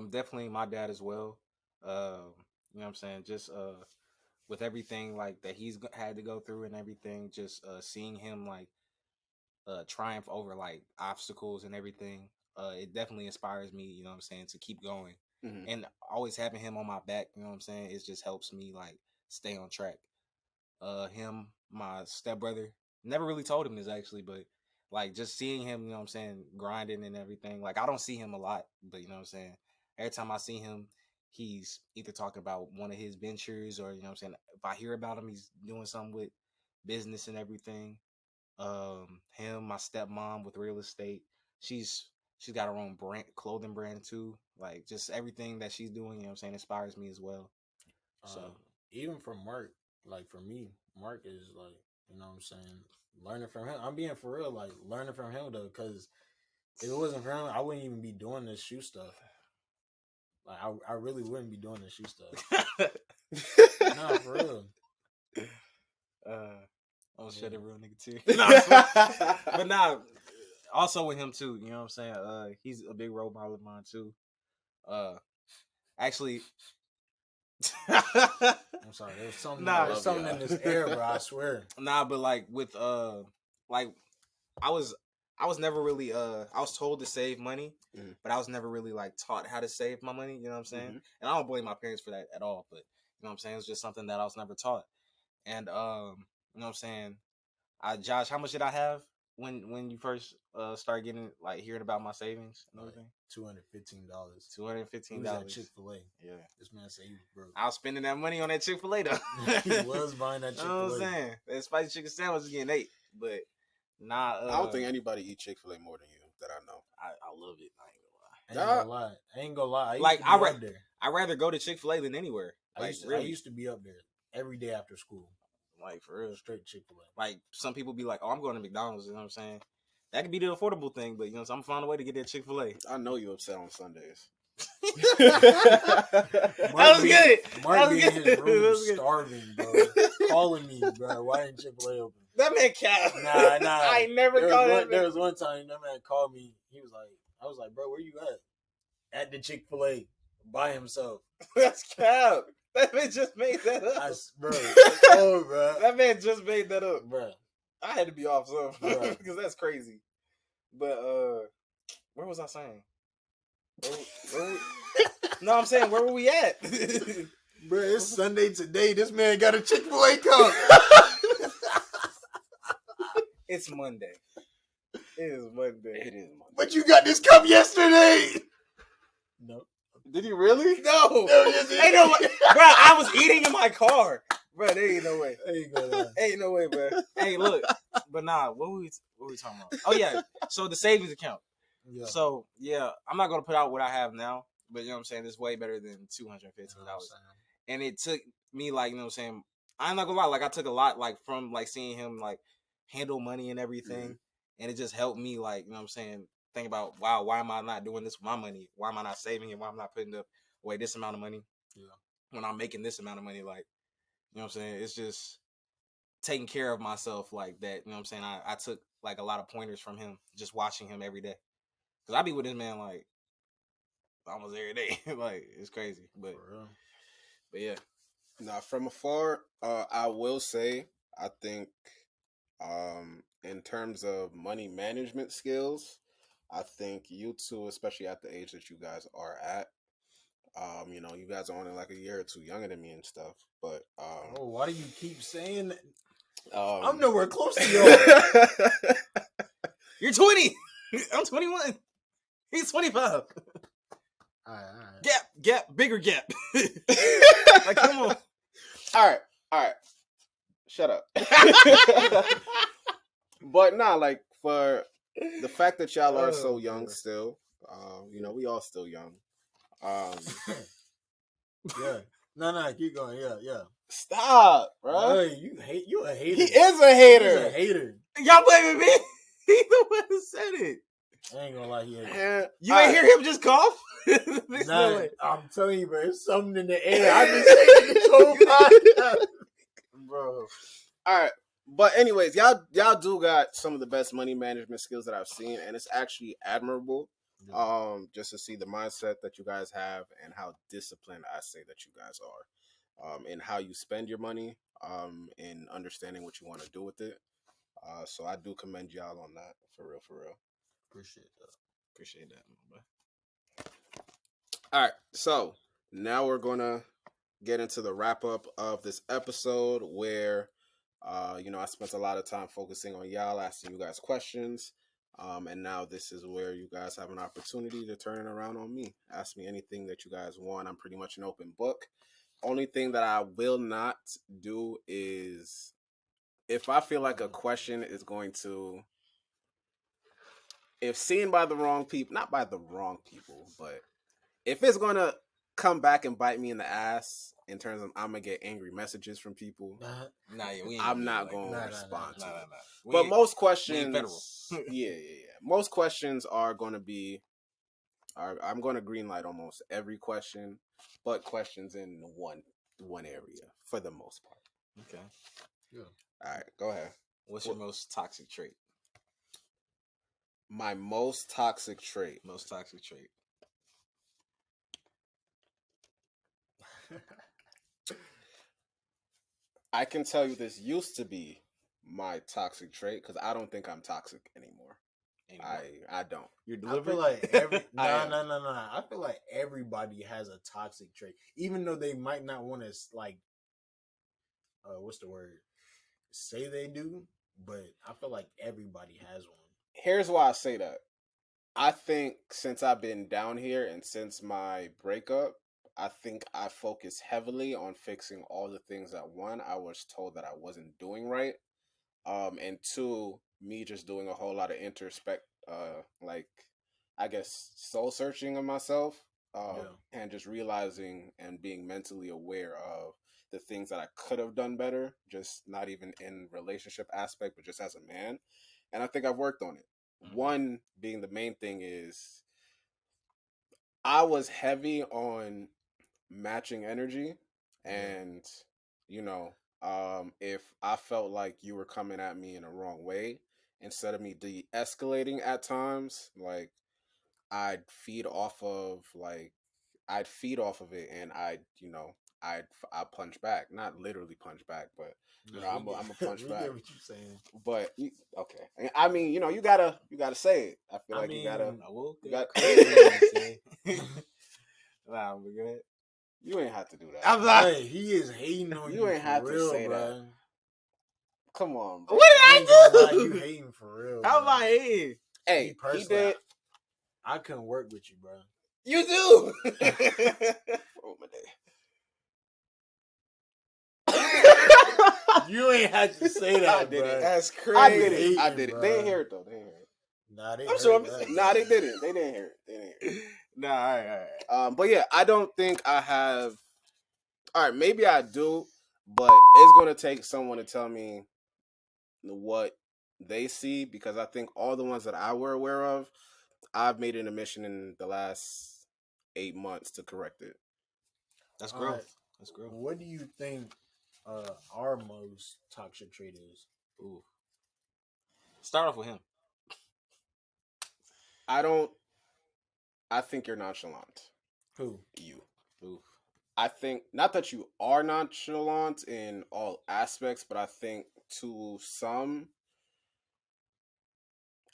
definitely my dad as well. You know what I'm saying? Just with everything like that he's had to go through and everything, just seeing him like triumph over like obstacles and everything, it definitely inspires me, you know what I'm saying, to keep going. And always having him on my back, you know what I'm saying, it just helps me like stay on track. Him, my stepbrother, never really told him this actually, but like just seeing him, you know what I'm saying, grinding and everything. Like I don't see him a lot, but you know what I'm saying, every time I see him, he's either talking about one of his ventures, or you know what I'm saying, if I hear about him, he's doing something with business and everything. Him, my stepmom with real estate, she's got her own clothing brand too. Like just everything that she's doing, you know what I'm saying, inspires me as well. So even for Mark, like for me, Mark is like, you know what I'm saying, learning from him. I'm being for real, like learning from him though, because if it wasn't for him, I wouldn't even be doing this shoe stuff. Like I really wouldn't be doing this shoe stuff. Nah, for real. Oh shit, a real nigga too. But nah, also with him too, you know what I'm saying? He's a big role model of mine too. Actually I'm sorry, there's something in this air, bro, I swear. Nah, but like with like I was never really I was told to save money, but I was never really like taught how to save my money, you know what I'm saying? And I don't blame my parents for that at all, but you know what I'm saying, it's just something that I was never taught. And you know what I'm saying, Josh, how much did I have when you first started getting like hearing about my savings and everything? $215. $215. At Chick-fil-A. Yeah. This man said he was broke. I was spending that money on that Chick-fil-A though. He was buying that Chick-fil-A. You know what I'm saying? That spicy chicken sandwich is getting ate, but nah. I don't think anybody eat Chick-fil-A more than you that I know. I love it. I ain't gonna lie. I'd rather go to Chick-fil-A than anywhere. Like, I used to be up there every day after school. Like, for real. Straight Chick-fil-A. Like, some people be like, oh, I'm going to McDonald's, you know what I'm saying? That could be the affordable thing, but, you know, so I'm going to find a way to get that Chick-fil-A. I know you upset on Sundays. That was good. Mark be in his room starving, bro. Calling me, bro. Why ain't Chick-fil-A open? That man cap. Nah. I ain't never called him. There was one time that man called me. He was like, I was like, bro, where you at? At the Chick-fil-A by himself. That's cap. That man just made that up. Bro. That man just made that up. Bro. I had to be off some because that's crazy. But where was I saying? No, I'm saying, where were we at? Bro, it's Sunday today. This man got a Chick-fil-A cup. It's Monday. It is Monday. It is Monday. But you got this cup yesterday. No. Did you really? No. Ain't no way. Bro, I was eating in my car. Bro, there ain't no way. There you go. Ain't no way, bro. Hey, look. But nah, what were we talking about? Oh, yeah. So the savings account. Yeah. So, yeah, I'm not going to put out what I have now. But you know what I'm saying? It's way better than $215. And it took me, like, you know what I'm saying? I'm not going to lie. Like, I took a lot, like, from, like, seeing him, like, handle money and everything. Mm-hmm. And it just helped me, like, you know what I'm saying? Think about, wow, why am I not doing this with my money? Why am I not saving it? Why am I not putting away this amount of money? Yeah. When I'm making this amount of money, like, you know what I'm saying? It's just taking care of myself like that. You know what I'm saying? I took, like, a lot of pointers from him, just watching him every day. Because I be with this man, like, almost every day. Like, it's crazy. But yeah. Now, from afar, I will say, I think in terms of money management skills, I think you two, especially at the age that you guys are at, you know, you guys are only like a year or two younger than me and stuff. But why do you keep saying that? I'm nowhere close to y'all. You're 20. I'm 21. He's 25. All right. Gap, bigger gap. Like, come on. All right. Shut up. But nah, like, for the fact that y'all are so young still, you know, we all still young. Yeah. No, keep going. Yeah. Stop, bro. You a hater. He is a hater. He's a hater. Y'all blaming me? He's the one who said it. I ain't gonna lie, he You ain't hear him just cough? Nah, I'm telling you, bro, it's something in the air. I've been saying this whole podcast. Bro. All right. But anyways, y'all do got some of the best money management skills that I've seen, and it's actually admirable. Just to see the mindset that you guys have and how disciplined I say that you guys are, and how you spend your money, and understanding what you want to do with it. So I do commend y'all on that, for real. Appreciate that, my boy. All right, so now we're gonna get into the wrap up of this episode, where you know, I spent a lot of time focusing on y'all, asking you guys questions. And now this is where you guys have an opportunity to turn it around on me. Ask me anything that you guys want. I'm pretty much an open book. Only thing that I will not do is, if I feel like a question is going to, if seen by the wrong people, not by the wrong people, but if it's going to come back and bite me in the ass in terms of I'm going to get angry messages from people, I'm not going to respond to it. But most questions, yeah. Most questions are going to be, I'm going to greenlight almost every question, but questions in one area for the most part. Okay. Yeah. All right, go ahead. What's your most toxic trait? My most toxic trait. I can tell you this used to be my toxic trait, because I don't think I'm toxic anymore. I don't. You're deliberate? I feel like no. I feel like everybody has a toxic trait, even though they might not want to, like, what's the word? Say they do, but I feel like everybody has one. Here's why I say that. I think since I've been down here and since my breakup, I think I focus heavily on fixing all the things that, one, I was told that I wasn't doing right, and two, me just doing a whole lot of like, I guess, soul searching of myself, and just realizing and being mentally aware of the things that I could have done better, just not even in relationship aspect, but just as a man. And I think I've worked on it. Mm-hmm. One being the main thing is I was heavy on matching energy, and you know, if I felt like you were coming at me in a wrong way, instead of me de-escalating at times, like, I'd feed off of it, and I'd punch back, not literally punch back, but you know, I'm a punch back. Get what you're saying. But okay, I mean, you know, you gotta say it. I feel like you gotta. Nah, we're good. You ain't have to do that. I'm like, he is hating on you. You ain't have real, to say bro. that. Come on, bro. What did I do? You hating for real? How am I hating? Hey, he did. I couldn't work with you, bro. You do. Oh my day. You ain't had to say that, I did bro. it. That's crazy. I did it. Hating, I did it. They didn't bro. hear it though. They didn't hear it. Nah, they I'm sure. heard that, Nah, bro. they didn't. They didn't hear it. They didn't hear it. Nah, all right. But yeah, I don't think I have. All right, maybe I do, but it's going to take someone to tell me what they see, because I think all the ones that I were aware of, I've made an admission in the last 8 months to correct it. That's All growth. right. That's growth. What do you think our most toxic trait is? Ooh. Start off with him. I think you're nonchalant. Who? You. Ooh. I think, not that you are nonchalant in all aspects, but I think to some,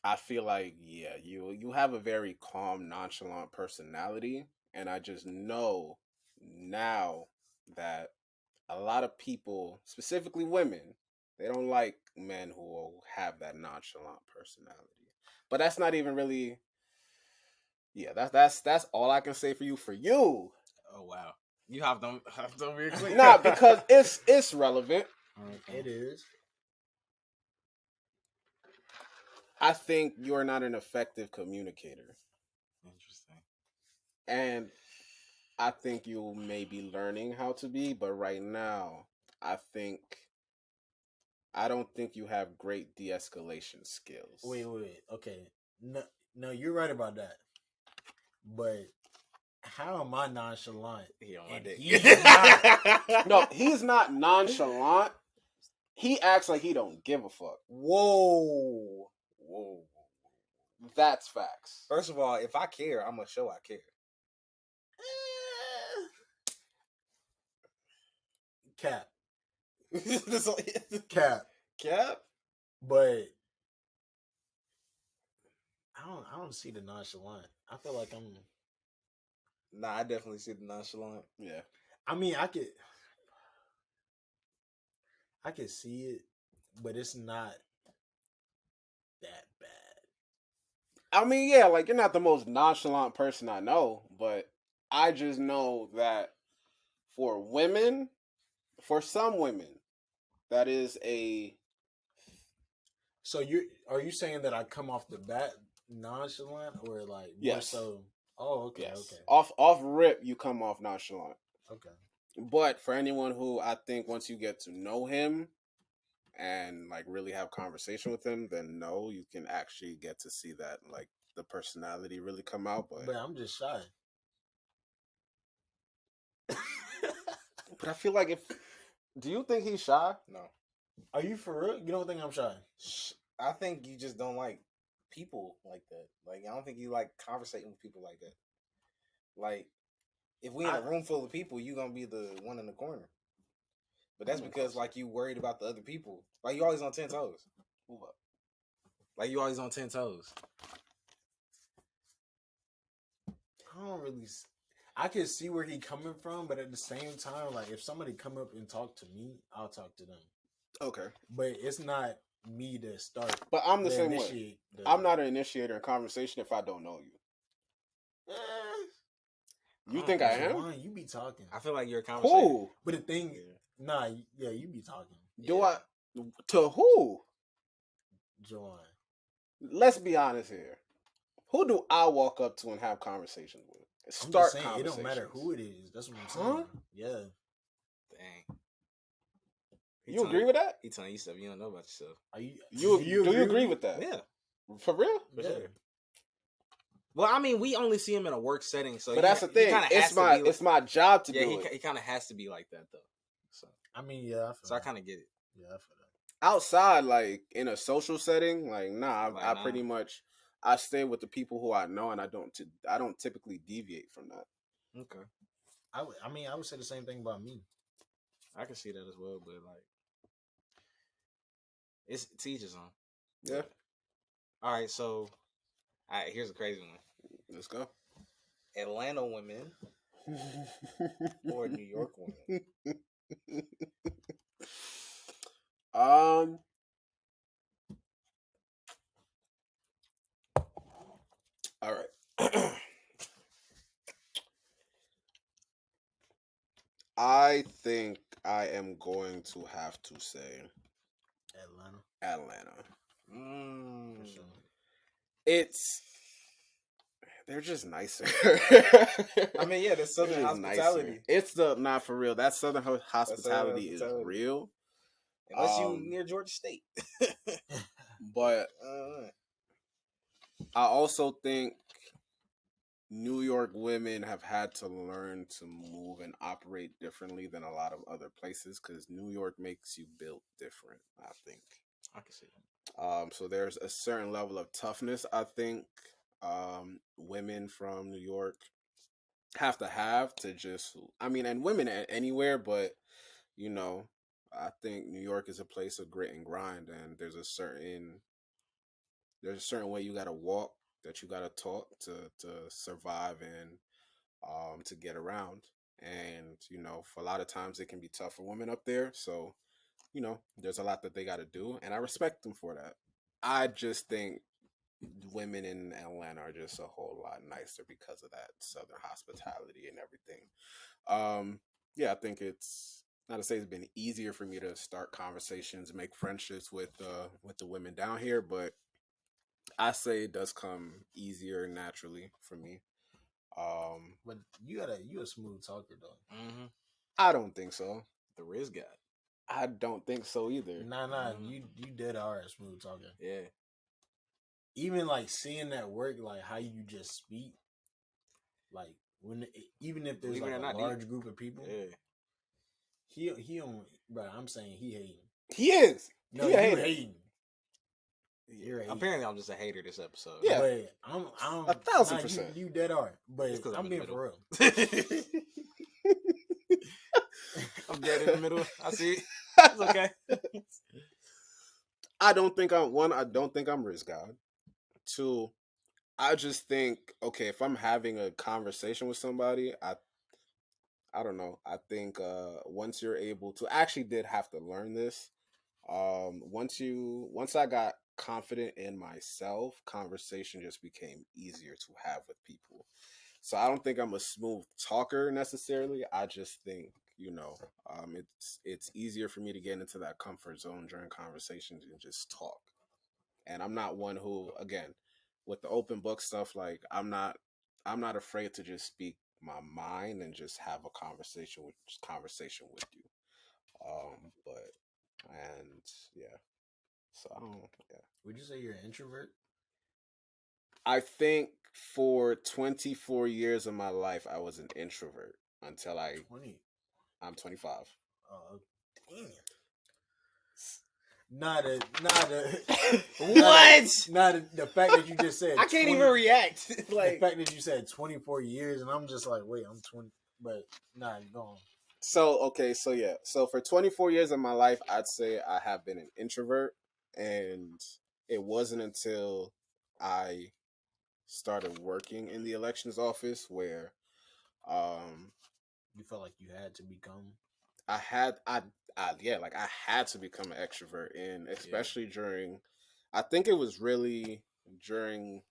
I feel like, yeah, you have a very calm, nonchalant personality, and I just know now that a lot of people, specifically women, they don't like men who have that nonchalant personality. But that's not even really. Yeah, that's all I can say for you. For you, Oh wow. You hopped on real quick. nah, because it's relevant. Okay. It is. I think you're not an effective communicator, Interesting. and I think you may be learning how to be. But right now, I don't think you have great de-escalation skills. Wait. Okay. No, you're right about that. But how am I nonchalant? He on my And dick. he's not. No, he's not nonchalant. He acts like he don't give a fuck. Whoa. That's facts. First of all, if I care, I'm gonna show I care. Cap. Cap. Cap. But I don't see the nonchalant. I feel like I'm. Nah, I definitely see the nonchalant. Yeah. I mean, I could see it, but it's not that bad. I mean, yeah, like, you're not the most nonchalant person I know, but I just know that for women, for some women, that is a. So are you saying that I come off the bat nonchalant or like more Yes. so? Oh, okay, Yes. okay, Off rip, you come off nonchalant. okay. But for anyone who, I think once you get to know him and like really have conversation with him, then no, you can actually get to see that, like, the personality really come out. But I'm just shy. But I feel like do you think he's shy? No. Are you for real? You don't think I'm shy? I think you just don't like people like that. Like, I don't think you like conversating with people like that. Like, if we in a room full of people, you gonna be the one in the corner. But that's because, like, you worried about the other people. Like, you always on 10 toes. Like, you always on 10 toes. I don't really. I can see where he coming from, but at the same time, like if somebody come up and talk to me, I'll talk to them. Okay. But it's not me to start. But I'm the same way. I'm not an initiator in conversation if I don't know you. You think I am? You be talking. I feel like you're a conversator. Who? But the thing, you be talking. Do I? To who? Joanne. Let's be honest here. Who do I walk up to and have conversations with? Start saying, it don't matter who it is. That's what I'm saying. Yeah. Dang. You agree with that? He telling you stuff you don't know about yourself. Do you agree with that? Yeah. For real? For sure. Well, I mean, we only see him in a work setting, so but that's the thing. It's my job to do it. He kind of has to be like that, though. So I mean, yeah. I kind of get it. Yeah, I feel that. Outside, like in a social setting, like I pretty much I stay with the people who I know, and I don't typically deviate from that. Okay. I would say the same thing about me. I can see that as well, but like, it's each his own. Yeah. All right, so, here's a crazy one. Let's go. Atlanta women or New York women? All right. I think I am going to have to say Atlanta. For sure. They're just nicer. I mean, yeah, the Southern They're just hospitality. nicer. It's the not for real. That Southern hospitality is real. Unless you near Georgia State. But I also think New York women have had to learn to move and operate differently than a lot of other places because New York makes you built different, I think. I can see that. So there's a certain level of toughness, I think, women from New York have to just, I mean, and women anywhere, but, you know, I think New York is a place of grit and grind, and there's a certain way you got to walk, that you got to talk to survive and to get around. And, you know, for a lot of times it can be tough for women up there. So, you know, there's a lot that they got to do. And I respect them for that. I just think women in Atlanta are just a whole lot nicer because of that Southern hospitality and everything. Yeah, I think it's not to say it's been easier for me to start conversations, make friendships with the women down here, but I say it does come easier naturally for me. But you a smooth talker though. Mm-hmm. I don't think so. The Riz guy. I don't think so either. Nah. You dead hard smooth talker. Yeah. Even like seeing that work, like how you just speak, like when even if there's like a large group of people, yeah. he don't. But I'm saying he hating. He is. No, he you hating. You're hating. Apparently, I'm just a hater this episode. Yeah, but I'm 1,000%. You dead hard, but I'm being for real. I'm dead in the middle. I see. It's okay. I don't think I'm Riz God. Two, I just think, okay, if I'm having a conversation with somebody, I don't know. I think once you're able to, I actually did have to learn this. Once I got confident in myself, conversation just became easier to have with people. So I don't think I'm a smooth talker necessarily. I just think, you know, it's easier for me to get into that comfort zone during conversations and just talk. And I'm not one who, again, with the open book stuff, like I'm not afraid to just speak my mind and just have a conversation with you. But and yeah, so I don't. Yeah, Would you say you're an introvert? I think for 24 years of my life, I was an introvert until I'm 25. Damn. Not a what? Not the fact that you just said I can't even react. Like the fact that you said 24 years, and I'm just like, wait, I'm 20, but nah, go on. So okay, so yeah, so for 24 years of my life, I'd say I have been an introvert, and it wasn't until I started working in the elections office where you felt like you had to become. I had to become an extrovert, and especially during, I think it was really during,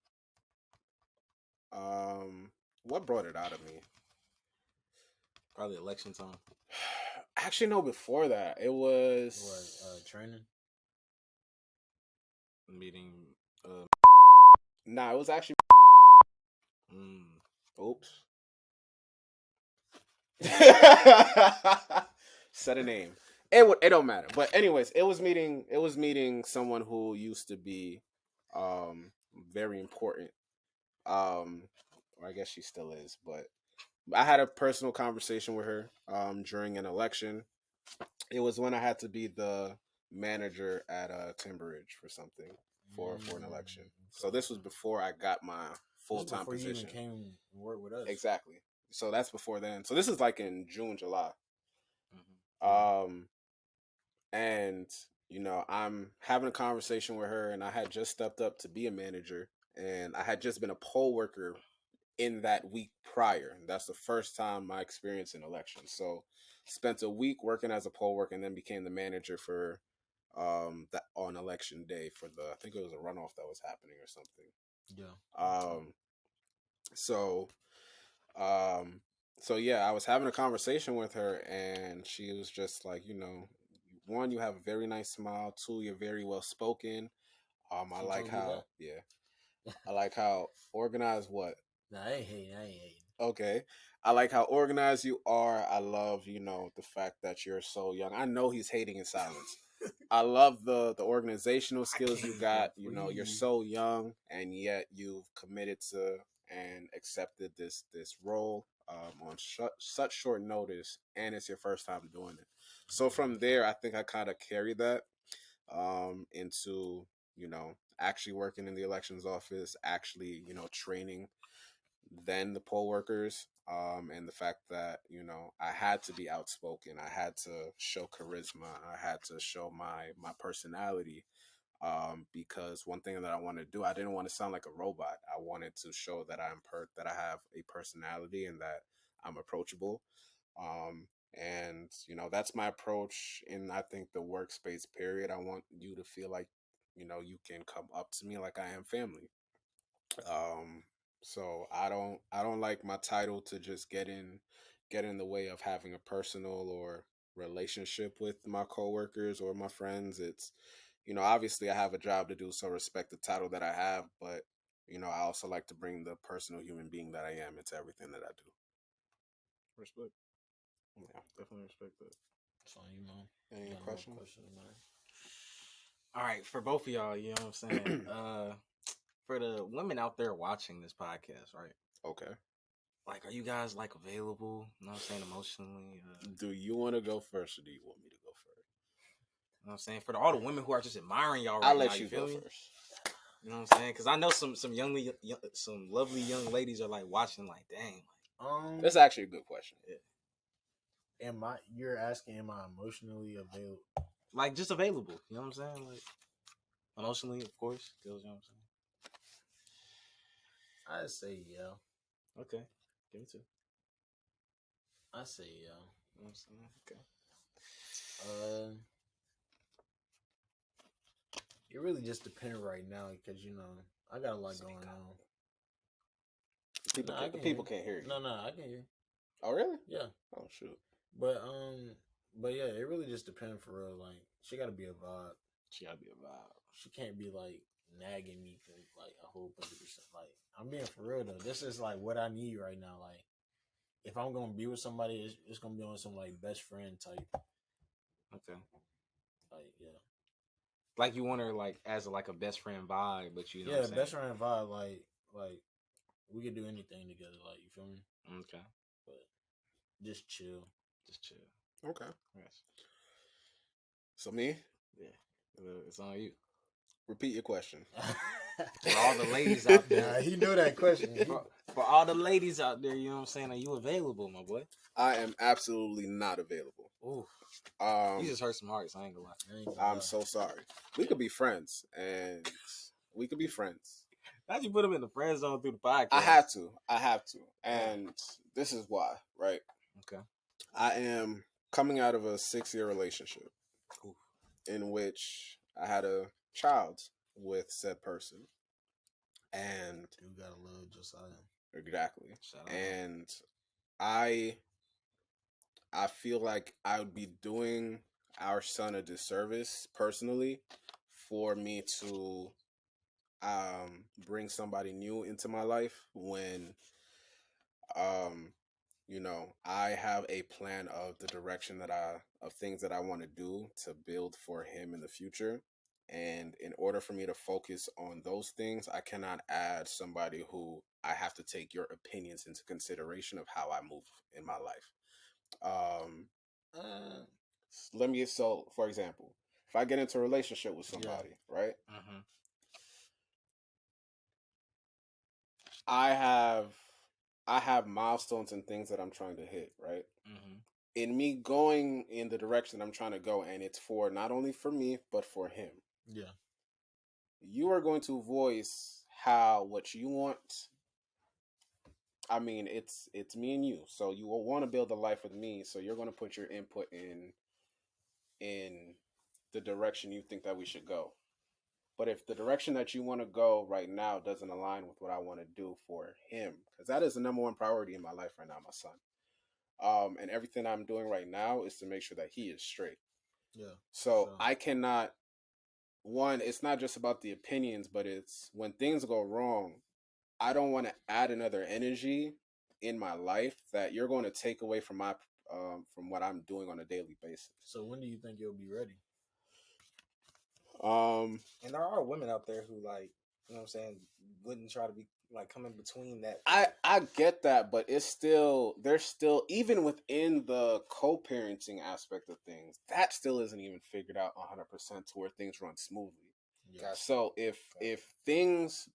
what brought it out of me? Probably election time. Actually, no, before that, it was training, meeting. Nah, it was actually. Oops. Said a name. It don't matter. But anyways, it was meeting someone who used to be very important. Or I guess she still is, but I had a personal conversation with her during an election. It was when I had to be the manager at Timberidge for something for an election. So this was before I got my full-time position. You even came and worked with us. Exactly. So that's before then. So this is like in June, July. And you know, I'm having a conversation with her, and I had just stepped up to be a manager, and I had just been a poll worker in that week prior. That's the first time my experience in elections. So spent a week working as a poll worker, and then became the manager for that on election day for I think it was a runoff that was happening or something. Yeah. So So yeah, I was having a conversation with her, and she was just like, one, you have a very nice smile. Two, you're very well spoken. I She like told you how, that? yeah, I like how organized. What? Nah, I ain't hating. I ain't hating. Okay. I like how organized you are. I love, the fact that you're so young. I know he's hating in silence. I love the organizational I skills can't you even got. You're breathe. so young, and yet you've committed to and accepted this role on such short notice, and it's your first time doing it. So from there, I think I kind of carried that into actually working in the elections office, actually training then the poll workers, and the fact that I had to be outspoken, I had to show charisma, I had to show my personality, because one thing that I wanted to do, I didn't want to sound like a robot. I wanted to show that that I have a personality and that I'm approachable. And that's my approach in, I think, the workspace period. I want you to feel like you can come up to me like I am family. um so I don't like my title to just get in the way of having a personal or relationship with my coworkers or my friends. It's obviously I have a job to do, so respect the title that I have, but I also like to bring the personal human being that I am into everything that I do. Respect. Yeah. Definitely respect that. That's on you, man. Any Got no questions? questions, man. All right, for both of y'all, you know what I'm saying? For the women out there watching this podcast, right? Okay. Like, are you guys like available? You know what I'm saying? Emotionally, Do you want to go first, or do you want me to go first? you know what I'm saying? For all the women who are just admiring y'all I'll right now, let you you feel go me? first. You know what I'm saying? Because I know some some lovely young ladies are like watching, like, dang, That's actually a good question. You're asking, am I emotionally available? like just available. You know what I'm saying? Like emotionally, of course. You know what I'm I say yeah. saying? Okay, give me two. I say yeah. You know what I'm saying? Okay. Uh, it really just depends right now because I got a lot Speak going up. on. People I can, can people hear. can't hear you. No, I can hear. Oh really? Yeah, Oh shoot. but yeah, it really just depends for real. Like, she got to be a vibe. She gotta be a vibe. She can't be like nagging me for like a whole bunch of percent. Like, I'm being for real though. This is like what I need right now. Like, if I'm gonna be with somebody, it's gonna be on some like best friend type. Okay. Like, yeah, Like you want her like as like a best friend vibe, but you know what yeah, I'm saying? best friend vibe. Like we could do anything together. Like, you feel me? Okay. But just chill. Just chill. Okay. Yes. So me, Yeah. It's on you. repeat your question. For all the ladies out there. Nah, he knew that question. For all the ladies out there, you know what I'm saying? Are you available, my boy? I am absolutely not available. Ooh. Um, You just hurt some hearts. I ain't gonna lie. I ain't gonna I'm lie. so sorry. We could be friends, and we could be friends. How'd you put him in the friend zone through the podcast? I have to, and this is why, right? Okay. I am coming out of a 6-year relationship Oof. in which I had a child with said person, and You got a little Josiah. exactly, Shout out. and I feel like I would be doing our son a disservice personally for me to bring somebody new into my life when I have a plan of the direction of things that I want to do to build for him in the future. And in order for me to focus on those things, I cannot add somebody who I have to take your opinions into consideration of how I move in my life. Um, so for example, if I get into a relationship with somebody, right? Mm-hmm. I have milestones and things that I'm trying to hit, right? Mm-hmm. In me going in the direction I'm trying to go, and it's for not only for me but for him. Yeah. You are going to voice what you want. I mean, it's me and you, so you will want to build a life with me. So you're going to put your input in the direction you think that we should go. But if the direction that you want to go right now doesn't align with what I want to do for him, because that is the number one priority in my life right now, my son. And everything I'm doing right now is to make sure that he is straight. Yeah. So I cannot. One, it's not just about the opinions, but it's when things go wrong. I don't want to add another energy in my life that you're going to take away from my from what I'm doing on a daily basis. So when do you think you'll be ready? And there are women out there who, like, you know what I'm saying, wouldn't try to be like coming between that. I get that, but it's still, there's still, even within the co-parenting aspect of things, that still isn't even figured out 100% to where things run smoothly. Yeah. So if things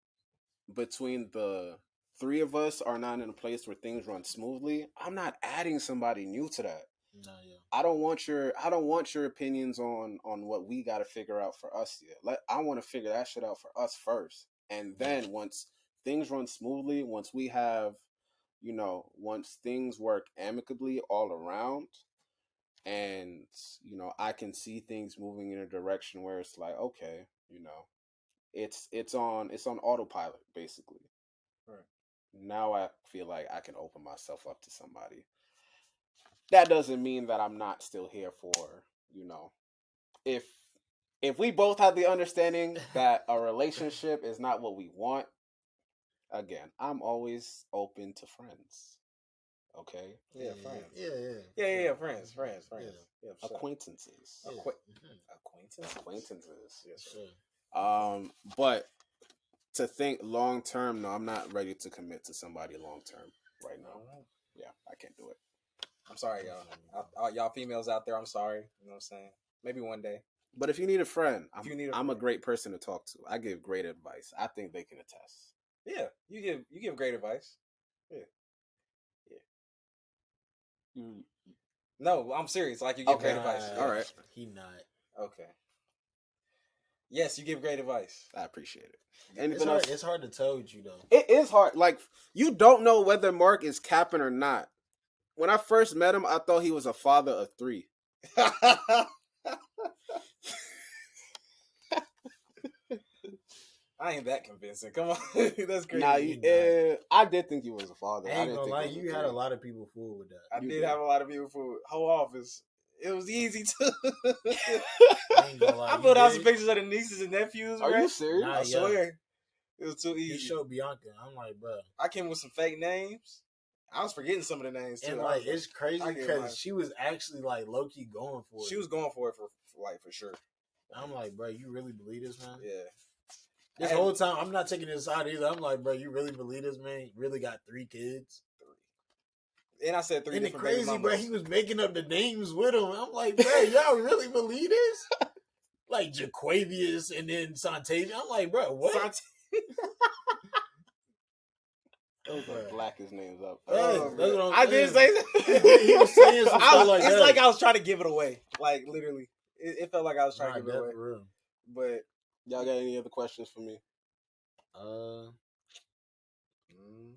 between the three of us are not in a place where things run smoothly, I'm not adding somebody new to that. No, yeah. I don't want your opinions on what we got to figure out for us yet. I want to figure that shit out for us first, and then once things run smoothly, once we have, once things work amicably all around, and I can see things moving in a direction where it's like, okay, it's on autopilot basically. Right. Now I feel like I can open myself up to somebody. That doesn't mean that I'm not still here for, if we both have the understanding that a relationship is not what we want, again, I'm always open to friends. Okay? Yeah, friends. Yeah. Friends. Yeah, acquaintances. Acquaintances. Yes, sir. Sure. But to think long term, no, I'm not ready to commit to somebody long term right now. Yeah, I can't do it. I'm sorry, y'all. Y'all females out there, I'm sorry. You know what I'm saying? Maybe one day. But if you need a friend, I'm a great person to talk to. I give great advice. I think they can attest. Yeah, you give great advice. Yeah. No, I'm serious. Like, you give great advice. All right. He not. Okay. Yes, you give great advice. I appreciate it. It's hard to tell with you though. It is hard. Like, you don't know whether Mark is capping or not. When I first met him, I thought he was a father of 3. I ain't that convincing. Come on. That's crazy. Nah, I did think he was a father. I ain't gonna lie, you had a lot of people fooled with that. I did have a lot of people fooled. Whole office. It was easy to. I ain't gonna lie. I put out some pictures of the nieces and nephews. Are you serious? Nah, I swear. It was too easy. He showed Bianca. I'm like, bro. I came with some fake names. I was forgetting some of the names too. And like, it's crazy because she was actually like low key going for it. She was going for it for sure. I'm like, bro, you really believe this, man? Yeah. This whole time, I'm not taking this out either. I'm like, bro, you really believe this, man? You really got 3 kids? 3. And I said 3 and different crazy, baby mamas. bro, he was making up the names with him. I'm like, bro, y'all really believe this? Like Jaquavius and then Santavian. I'm like, bro, what? Those are blackest names up. I did say that. He was saying some stuff like that. It's like I was trying to give it away. Like, literally. It felt like I was trying to give it away. For real. But y'all got any other questions for me?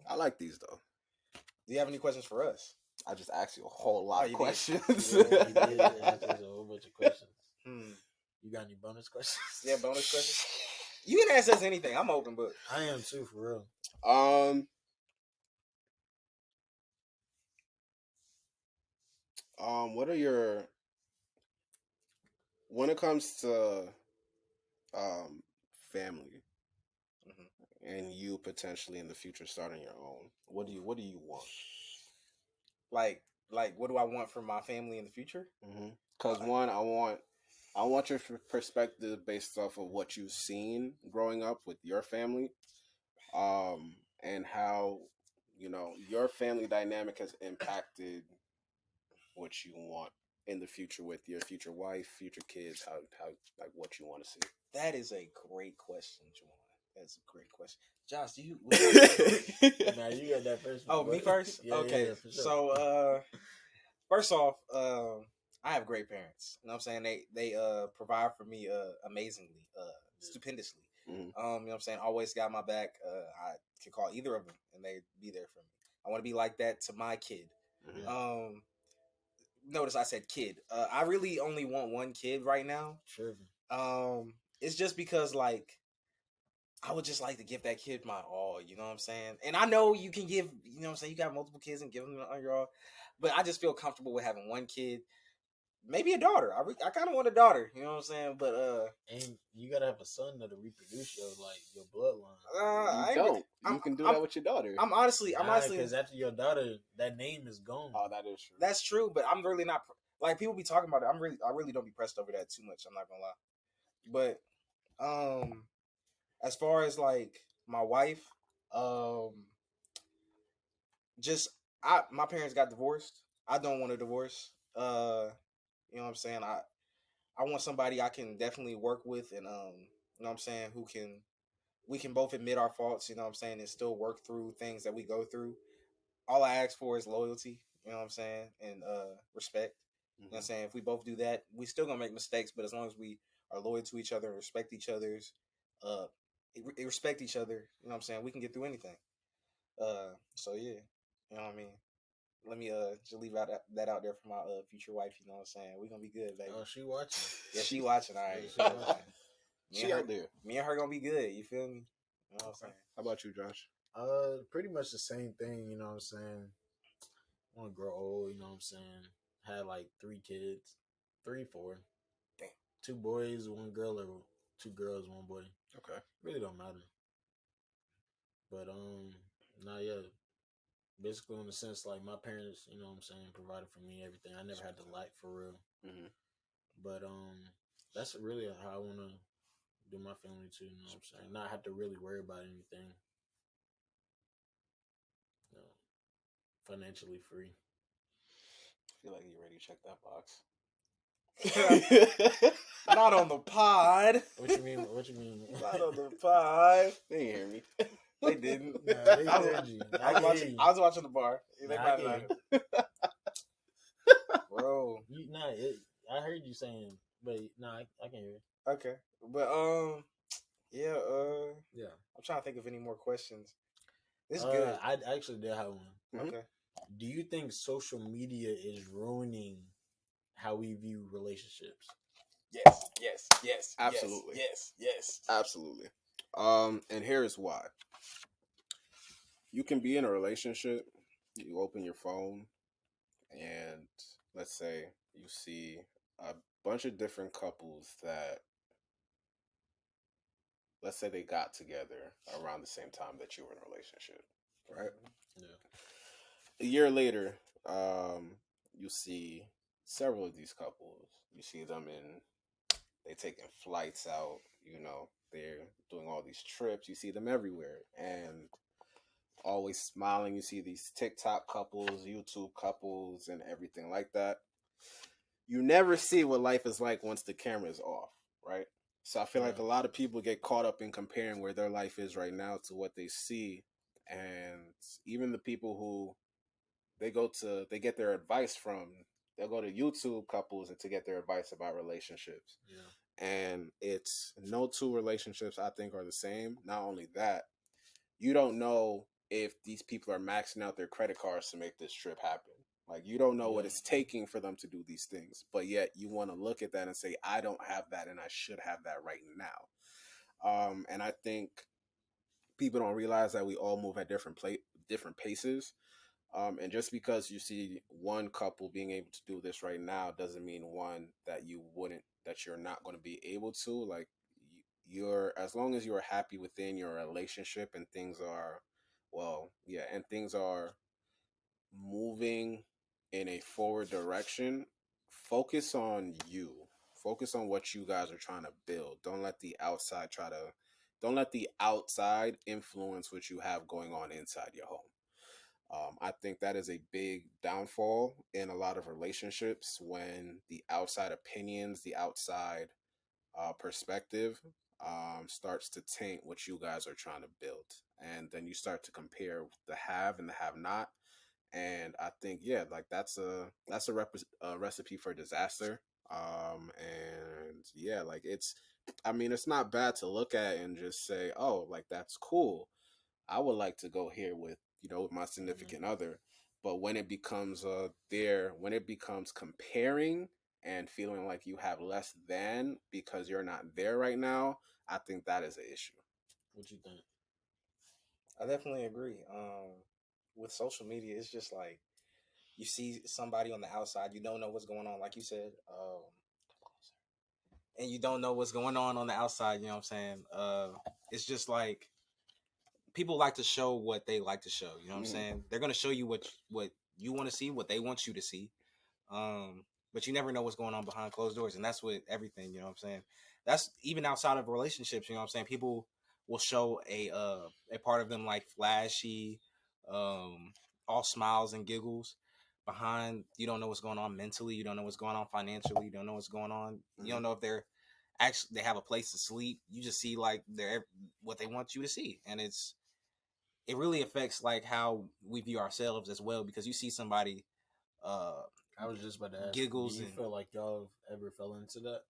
I like these though. Do you have any questions for us? I just asked you a whole lot of questions. Yeah, he did ask us a whole bunch of questions. You got any bonus questions? Yeah, bonus questions. You can ask us anything. I'm open book. I am too, for real. What are your, when it comes to family and you potentially in the future starting your own, what do you want? Like what do I want from my family in the future? Because one, I want your perspective based off of what you've seen growing up with your family, and how your family dynamic has impacted what you want in the future with your future wife, future kids, how like what you want to see. That is a great question, Juwan. That's a great question. Josh, do you Nah, you got that first. Oh, me first? Yeah, okay. Yeah, for sure. So first off, I have great parents. You know what I'm saying? They provide for me amazingly, stupendously. You know what I'm saying? Always got my back. I can call either of them and they'd be there for me. I want to be like that to my kid. Notice I said kid. I really only want one kid right now. Sure. It's just because, like, I would just like to give that kid my all, you know what I'm saying? And I know you can give, you know what I'm saying, you got multiple kids and give them your all, but I just feel comfortable with having one kid, maybe a daughter. I kind of want a daughter, you know what I'm saying? But And you gotta have a son that'll reproduce your bloodline. You don't. You can do that with your daughter. I'm honestly, because after your daughter, that name is gone. Oh, that is true. That's true, but I'm really not like people be talking about it. I really don't be pressed over that too much. I'm not gonna lie, but as far as like my wife, just my parents got divorced. I don't want a divorce. You know what I'm saying? I want somebody I can definitely work with, and you know what I'm saying, we can both admit our faults, you know what I'm saying, and still work through things that we go through. All I ask for is loyalty, you know what I'm saying, and respect. You know what I'm saying? If we both do that, we still gonna make mistakes, but as long as we are loyal to each other and respect each other's respect each other, you know what I'm saying, we can get through anything. So yeah, you know what I mean. Let me just leave that out there for my future wife. You know what I'm saying? We're gonna be good, baby. Oh, she watching? Yeah, she watching. All right, she watching. She out there. Me and her gonna be good. You feel me? You know what I'm saying? How about you, Josh? Pretty much the same thing. You know what I'm saying? I want to grow old. You know what I'm saying? Had like 3 kids, 3, 4. Damn. 2 boys, 1 girl, or 2 girls, 1 boy. Okay. Really don't matter. But nah, yeah. Basically, in the sense, like, my parents, you know what I'm saying, provided for me everything. I never had to lack for real. Mm-hmm. But that's really how I want to do my family too. You know what I'm saying? Not have to really worry about anything. You know, financially free. I feel like you already checked that box. Not on the pod. What you mean? What you mean? Not on the pod. They didn't hear me. They didn't. Nah, they heard you. I was watching the bar. They Nah, bro. I heard you saying, but nah, I can hear it. Okay, but yeah, Yeah. I'm trying to think of any more questions. This is good. I actually did have one. Mm-hmm. Okay. Do you think social media is ruining how we view relationships? Yes. Absolutely. Yes. Absolutely. And here is why. You can be in a relationship, you open your phone, and let's say you see a bunch of different couples that, let's say they got together around the same time that you were in a relationship, right? Yeah. A year later, you see several of these couples. You see them they taking flights out, they're doing all these trips. You see them everywhere and always smiling. You see these TikTok couples, YouTube couples, and everything like that. You never see what life is like once the camera is off, right? So I feel like a lot of people get caught up in comparing where their life is right now to what they see. And even the people who they get their advice from, they'll go to YouTube couples to get their advice about relationships. Yeah. And it's no 2 relationships I think are the same. Not only that, you don't know if these people are maxing out their credit cards to make this trip happen. Like, you don't know what it's taking for them to do these things, but yet you want to look at that and say, I don't have that and I should have that right now. And I think people don't realize that we all move at different paces. And just because you see one couple being able to do this right now doesn't mean that you're not going to be able to. Like, you're, as long as you're happy within your relationship and things are moving in a forward direction, focus on you. Focus on what you guys are trying to build. Don't let the outside influence what you have going on inside your home. I think that is a big downfall in a lot of relationships, when the outside opinions, the outside perspective starts to taint what you guys are trying to build. And then you start to compare the have and the have not. And I think, like that's a recipe for disaster. And like it's not bad to look at and just say, oh, like, that's cool. I would like to go here with my significant other. But when it becomes when it becomes comparing and feeling like you have less than because you're not there right now, I think that is an issue. What you think? I definitely agree. With social media, it's just like you see somebody on the outside, you don't know what's going on, like you said, and you don't know what's going on the outside. You know what I'm saying? It's just like people like to show what they like to show. You know what I'm saying? They're gonna show you what you want to see, what they want you to see. But you never know what's going on behind closed doors, and that's with everything. You know what I'm saying? That's even outside of relationships. You know what I'm saying? People will show a part of them like flashy, um, all smiles and giggles. Behind, you don't know what's going on mentally. You don't know what's going on financially. You don't know what's going on. You don't know if they're actually they have a place to sleep. You just see like they're what they want you to see, and it really affects like how we view ourselves as well, because you see somebody uh I was just about to ask, do giggles you and feel like y'all have ever fell into that?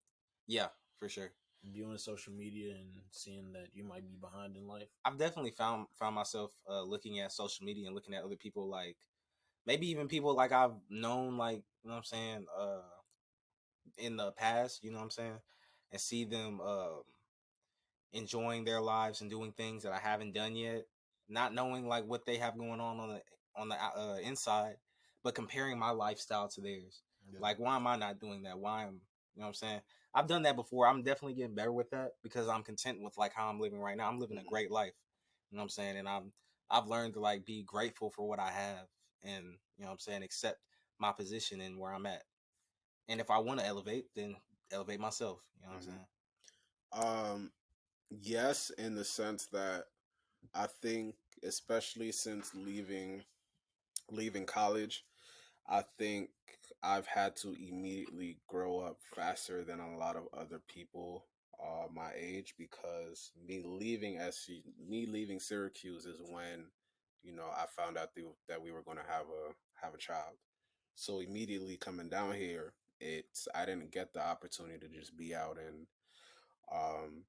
yeah, for sure. Viewing social media and seeing that you might be behind in life? I've definitely found myself looking at social media and looking at other people, like maybe even people like I've known, like, you know what I'm saying, in the past, you know what I'm saying, and see them enjoying their lives and doing things that I haven't done yet, not knowing like what they have going on the inside, but comparing my lifestyle to theirs. Yeah. Like, why am I not doing that? Why am you know what I'm saying? I've done that before. I'm definitely getting better with that because I'm content with like how I'm living right now. I'm living a great life. You know what I'm saying? And I've learned to like be grateful for what I have, and you know what I'm saying, accept my position and where I'm at. And if I want to elevate, then elevate myself. You know what I'm saying? Yes, in the sense that I think, especially since leaving college, I think I've had to immediately grow up faster than a lot of other people my age, because me leaving Syracuse is when, I found out that we were going to have a child. So immediately coming down here, I didn't get the opportunity to just be out and um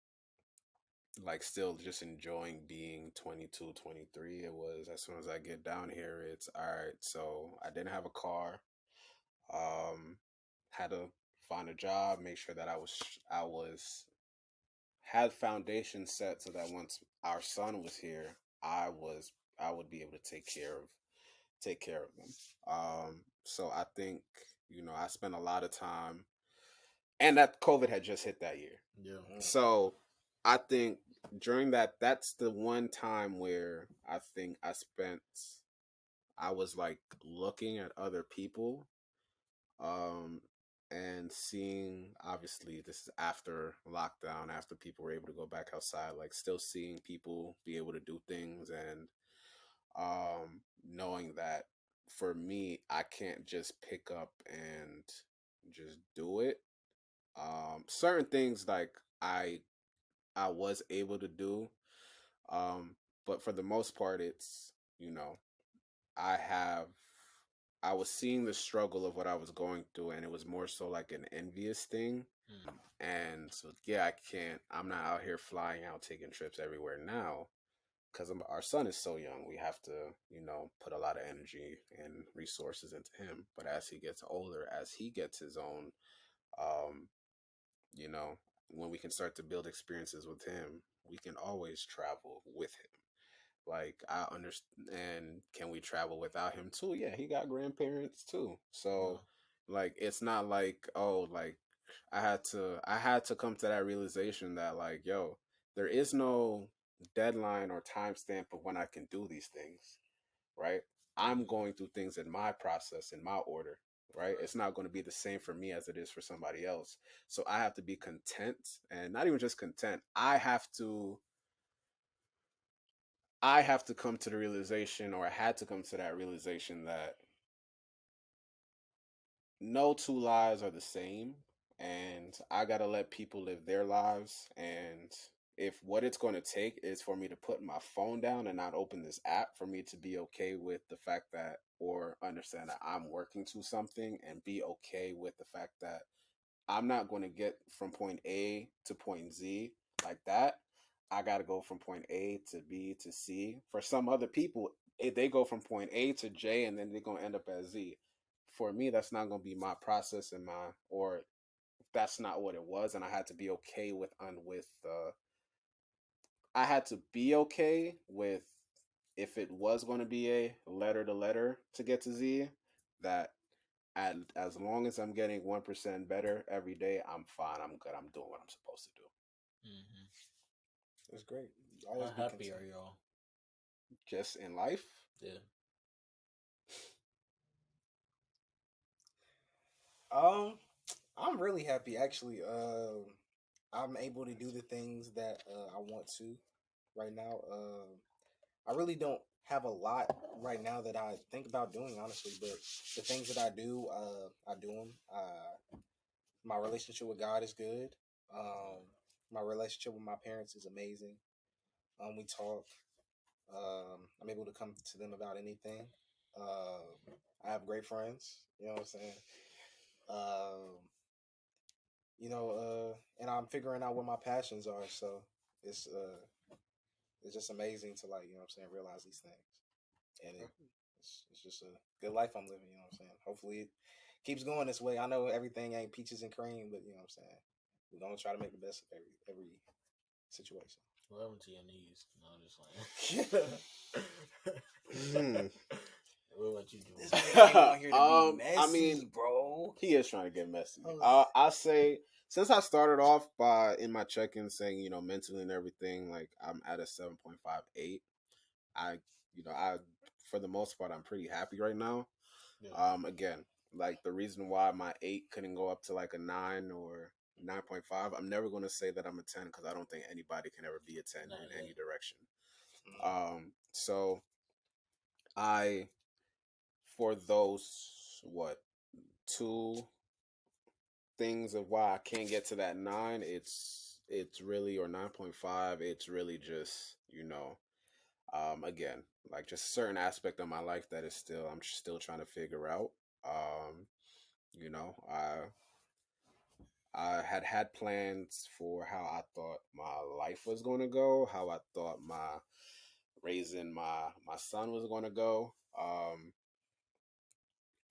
like still just enjoying being 22, 23. It was as soon as I get down here, it's all right. So I didn't have a car. Um, had to find a job, make sure that I was had foundation set so that once our son was here, I would be able to take care of them. So I think, I spent a lot of time, and that COVID had just hit that year. Yeah. So I think during that's the one time where I was like looking at other people, um, and seeing, obviously this is after lockdown, after people were able to go back outside, like still seeing people be able to do things, and knowing that for me, I can't just pick up and just do it. Certain things like I was able to do. Um, but for the most part, it's, I have, I was seeing the struggle of what I was going through, and it was more so like an envious thing. Mm. And so, yeah, I'm not out here flying out, taking trips everywhere now, because our son is so young. We have to, put a lot of energy and resources into him. But as he gets older, as he gets his own, um, you know, when we can start to build experiences with him, we can always travel with him. Like, I understand. And can we travel without him too? Yeah, he got grandparents too. So, Wow. like, it's not like, oh, like, I had to come to that realization that, like, yo, there is no deadline or timestamp of when I can do these things, right? I'm going through things in my process, in my order, right? It's not going to be the same for me as it is for somebody else. So I have to be content, and not even just content. I have to come to the realization, or I had to come to that realization, that no two lives are the same, and I got to let people live their lives. And if what it's going to take is for me to put my phone down and not open this app, for me to be okay with the fact that, or understand that I'm working to something, and be okay with the fact that I'm not going to get from point A to point Z like that. I got to go from point A to B to C. For some other people, they go from point A to J, and then they're going to end up at Z. For me, that's not going to be my process, or that's not what it was. And I had to be okay with I had to be okay with if it was going to be a letter to letter to get to Z, that as long as I'm getting 1% better every day, I'm fine. I'm good. I'm doing what I'm supposed to do. Mm-hmm. That's great. How happy are y'all? Just in life. Yeah. I'm really happy actually. I'm able to do the things that I want to right now. I really don't have a lot right now that I think about doing, honestly. But the things that I do them. My relationship with God is good. Um, my relationship with my parents is amazing. We talk. I'm able to come to them about anything. I have great friends. You know what I'm saying? Um, and I'm figuring out what my passions are. So it's it's just amazing to, like, what I'm saying, realize these things, and it's just a good life I'm living. What I'm saying. Hopefully it keeps going this way. I know everything ain't peaches and cream, but what I'm saying, we're gonna try to make the best of every situation. What happened to your knees? No, I'm just like. What about you, This Joel? man came on here to be messy, I mean, bro. he is trying to get messy. Oh. I say, since I started off by in my check-in saying, mentally and everything, like I'm at a 7.58. I for the most part I'm pretty happy right now. Yeah. Again, like the reason why my 8 couldn't go up to like a 9 or 9.5, I'm never going to say that I'm a 10 because I don't think anybody can ever be a 10 in any direction. So for those two things of why I can't get to that 9, it's really, or 9.5, it's really just, again, like just a certain aspect of my life that I'm still trying to figure out. You know, I had plans for how I thought my life was going to go, how I thought my raising my son was going to go.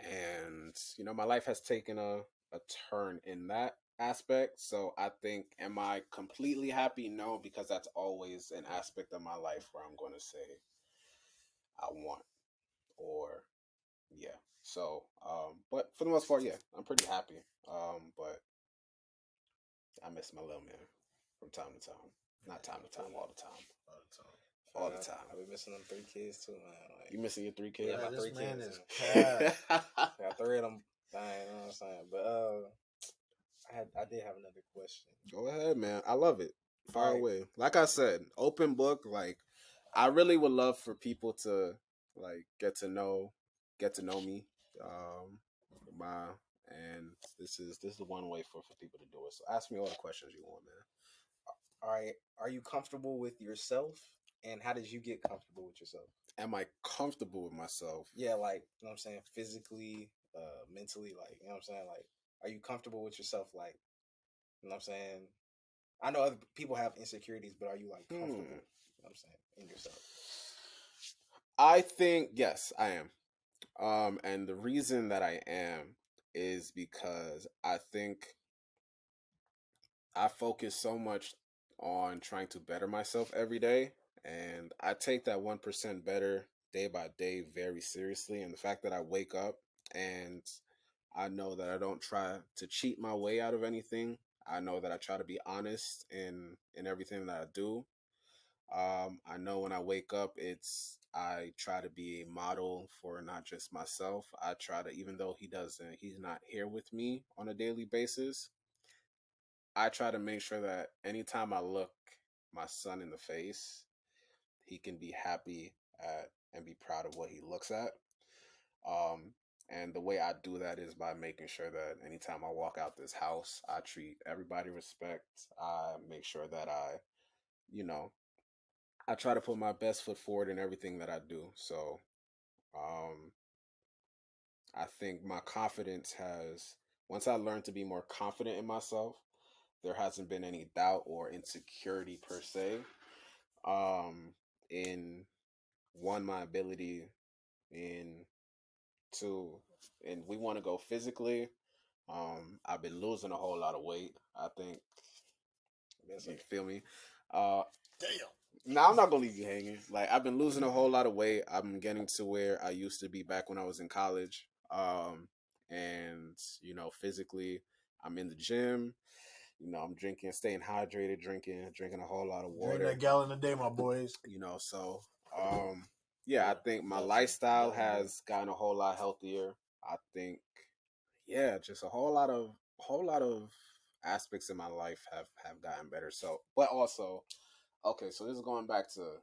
And my life has taken a turn in that aspect. So I think, am I completely happy? No, because that's always an aspect of my life where I'm going to say I want, or yeah. So but for the most part, yeah, I'm pretty happy. But I miss my little man from time to time. Not time to time, all the time. All the time. I've been missing them 3 kids too, man. Like, You missing your 3 kids? Yeah, my this 3 man kids. is cat. Got 3 of them. You know what I'm saying? But I did have another question. Go ahead, man. I love it. Far Right. away. Like I said, open book. Like, I really would love for people to like get to know me. My and this is the one way for people to do it. So ask me all the questions you want, man. All right. Are you comfortable with yourself? And how did you get comfortable with yourself? Am I comfortable with myself? Yeah, like, you know what I'm saying, physically, mentally, like, you know what I'm saying? Like, are you comfortable with yourself? Like, you know what I'm saying? I know other people have insecurities, but are you like comfortable, you know what I'm saying, in yourself? I think yes, I am. And the reason that I am is because I think I focus so much on trying to better myself every day, and I take that 1% better day by day very seriously. And the fact that I wake up and I know that I don't try to cheat my way out of anything. I know that I try to be honest in everything that I do. I know when I wake up, I try to be a model for not just myself. I try to, even though he's not here with me on a daily basis, I try to make sure that anytime I look my son in the face, he can be happy at and be proud of what he looks at. Um, and the way I do that is by making sure that anytime I walk out this house, I treat everybody respect. I make sure that you know, I try to put my best foot forward in everything that I do. So, um, I think my confidence once I learned to be more confident in myself, there hasn't been any doubt or insecurity per se. In one, my ability, in two, and we want to go physically. I've been losing a whole lot of weight. I think you feel me. Damn. Nah, I'm not gonna leave you hanging. Like I've been losing a whole lot of weight. I'm getting to where I used to be back when I was in college. And physically, I'm in the gym. I'm drinking, staying hydrated, drinking a whole lot of Drink water. that gallon a day, my boys. So yeah, I think my lifestyle has gotten a whole lot healthier. I think, yeah, just a whole lot of aspects in my life have gotten better. So, but also, okay, so this is going back to,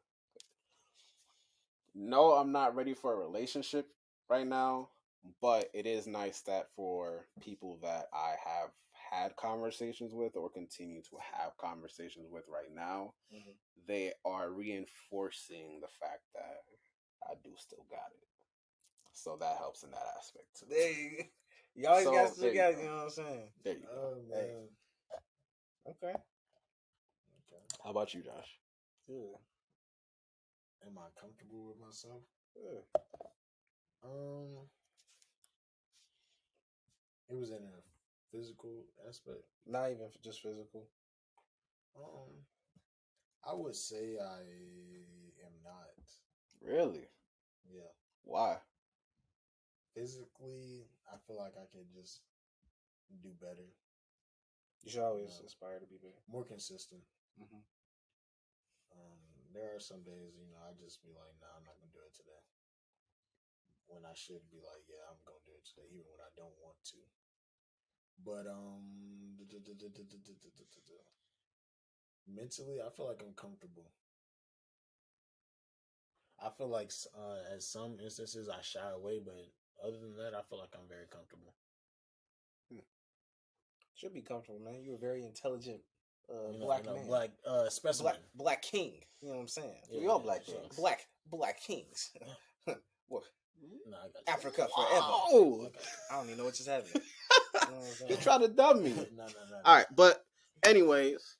no, I'm not ready for a relationship right now, but it is nice that for people that I have had conversations with or continue to have conversations with right now, they are reinforcing the fact that I do still got it. So that helps in that aspect too. You always got there to you got, go. you know what I'm saying? There you go. Oh man. Okay. How about you, Josh? Good. Am I comfortable with myself? Good. It was in a physical aspect. Not even just physical. I would say I am not. Really? Yeah. Why? Physically, I feel like I could just do better. You should always aspire to be better. More consistent. Mm-hmm. There are some days, I just be like, nah, I'm not going to do it today. When I should be like, yeah, I'm going to do it today, even when I don't want to. But mentally, I feel like I'm comfortable. I feel like at some instances I shy away, but other than that, I feel like I'm very comfortable. Should be comfortable, man. You're a very intelligent black man. Black specimen. Black king. You know what I'm saying? Yeah, we all black kings. Black kings. What? No, I got you. Africa Wow. forever. I don't even know what just happened. You're trying to dumb me. No. All right, but anyways,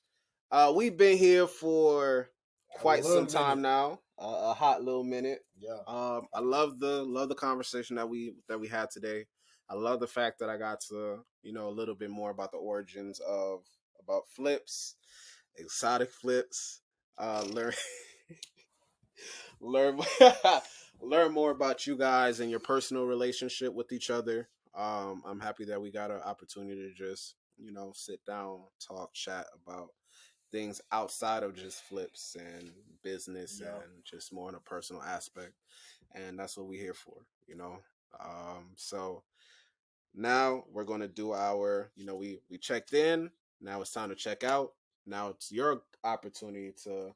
we've been here for quite some time now. A hot little minute. Yeah. I love the conversation that we had today. I love the fact that I got to a little bit more about the origins about flips, exotic flips. Learn learn more about you guys and your personal relationship with each other. I'm happy that we got an opportunity to just sit down, talk, chat about things outside of just flips and business and just more on a personal aspect. And that's what we're here for, So now we're going to do our, we checked in. Now it's time to check out. Now it's your opportunity to,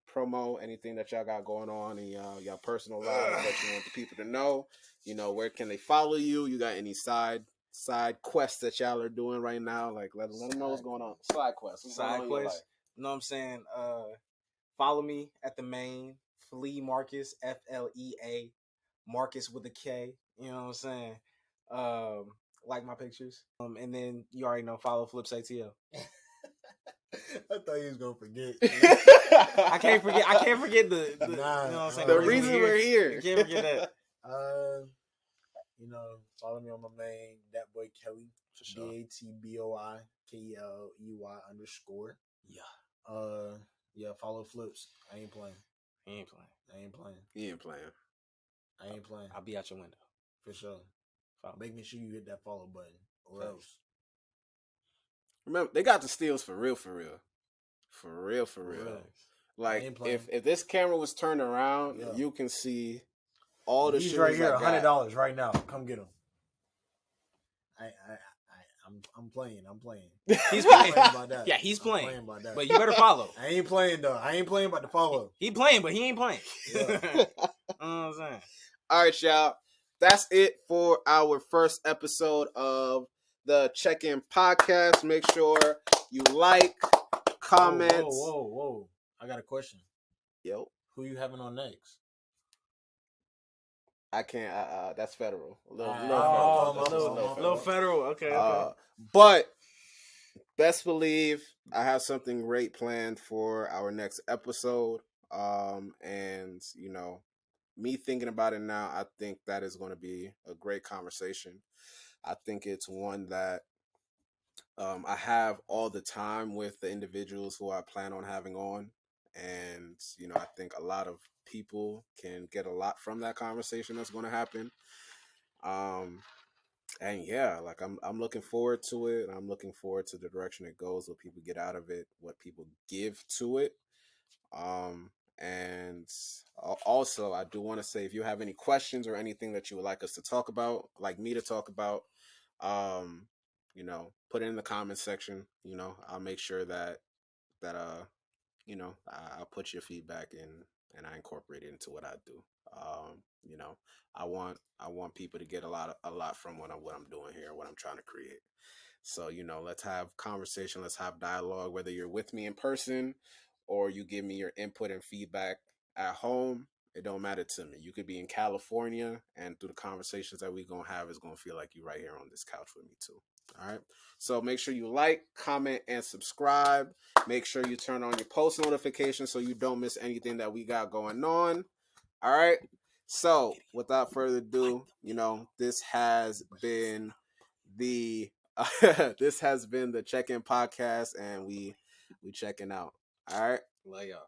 promo anything that y'all got going on in y'all personal lives that you want the people to know. Where can they follow you? You got any side quests that y'all are doing right now? Like let them know what's going on. Side quests. Side quests. You know what I'm saying? Follow me at the main Flea Marcus, FLEA Marcus with a K. You know what I'm saying? Like my pictures. And then you already know, follow Flips ATL. I thought you was gonna forget. I can't forget the nah, you know what I'm saying? The reason we're here. I can't forget that. Follow me on my main, that boy Kelley. For sure. DATBOI KELEY_. Yeah. Follow Flips. I ain't playing. He ain't playing. I'll be out your window. For sure. Making sure you hit that follow button, or else. Remember, they got the steals for real. Like if this camera was turned around, you can see all the He's shoes right here, $100 right now. Come get him. I'm playing. He's playing about that. Yeah, he's playing. I'm playing about that. But you better follow. I ain't playing though. I ain't playing about the follow. He playing, but he ain't playing. Yeah. You know what I'm saying? All right, y'all. That's it for our first episode of the Check-In Podcast. Make sure you like, comment. Whoa. I got a question. Yo. Who you having on next? I can't. That's federal. A little federal. Okay. But best believe I have something great planned for our next episode. And me thinking about it now, I think that is going to be a great conversation. I think it's one that I have all the time with the individuals who I plan on having on, And, I think a lot of people can get a lot from that conversation that's going to happen. And yeah, like I'm looking forward to it. I'm looking forward to the direction it goes, what people get out of it, what people give to it. Um, and also, I do want to say, if you have any questions or anything that you would like us to talk about, like me to talk about, um, put it in the comment section. I'll make sure that I'll put your feedback in and I incorporate it into what I do. Um, you know, I want people to get a lot from what I'm doing here, what I'm trying to create. So, let's have conversation, let's have dialogue, whether you're with me in person or you give me your input and feedback at home. It don't matter to me. You could be in California, and through the conversations that we're going to have, it's going to feel like you're right here on this couch with me too. All right. So make sure you like, comment, and subscribe. Make sure you turn on your post notifications so you don't miss anything that we got going on. All right. So without further ado, this has been the this has been the Check-In Podcast, and we checking out. All right. Love y'all.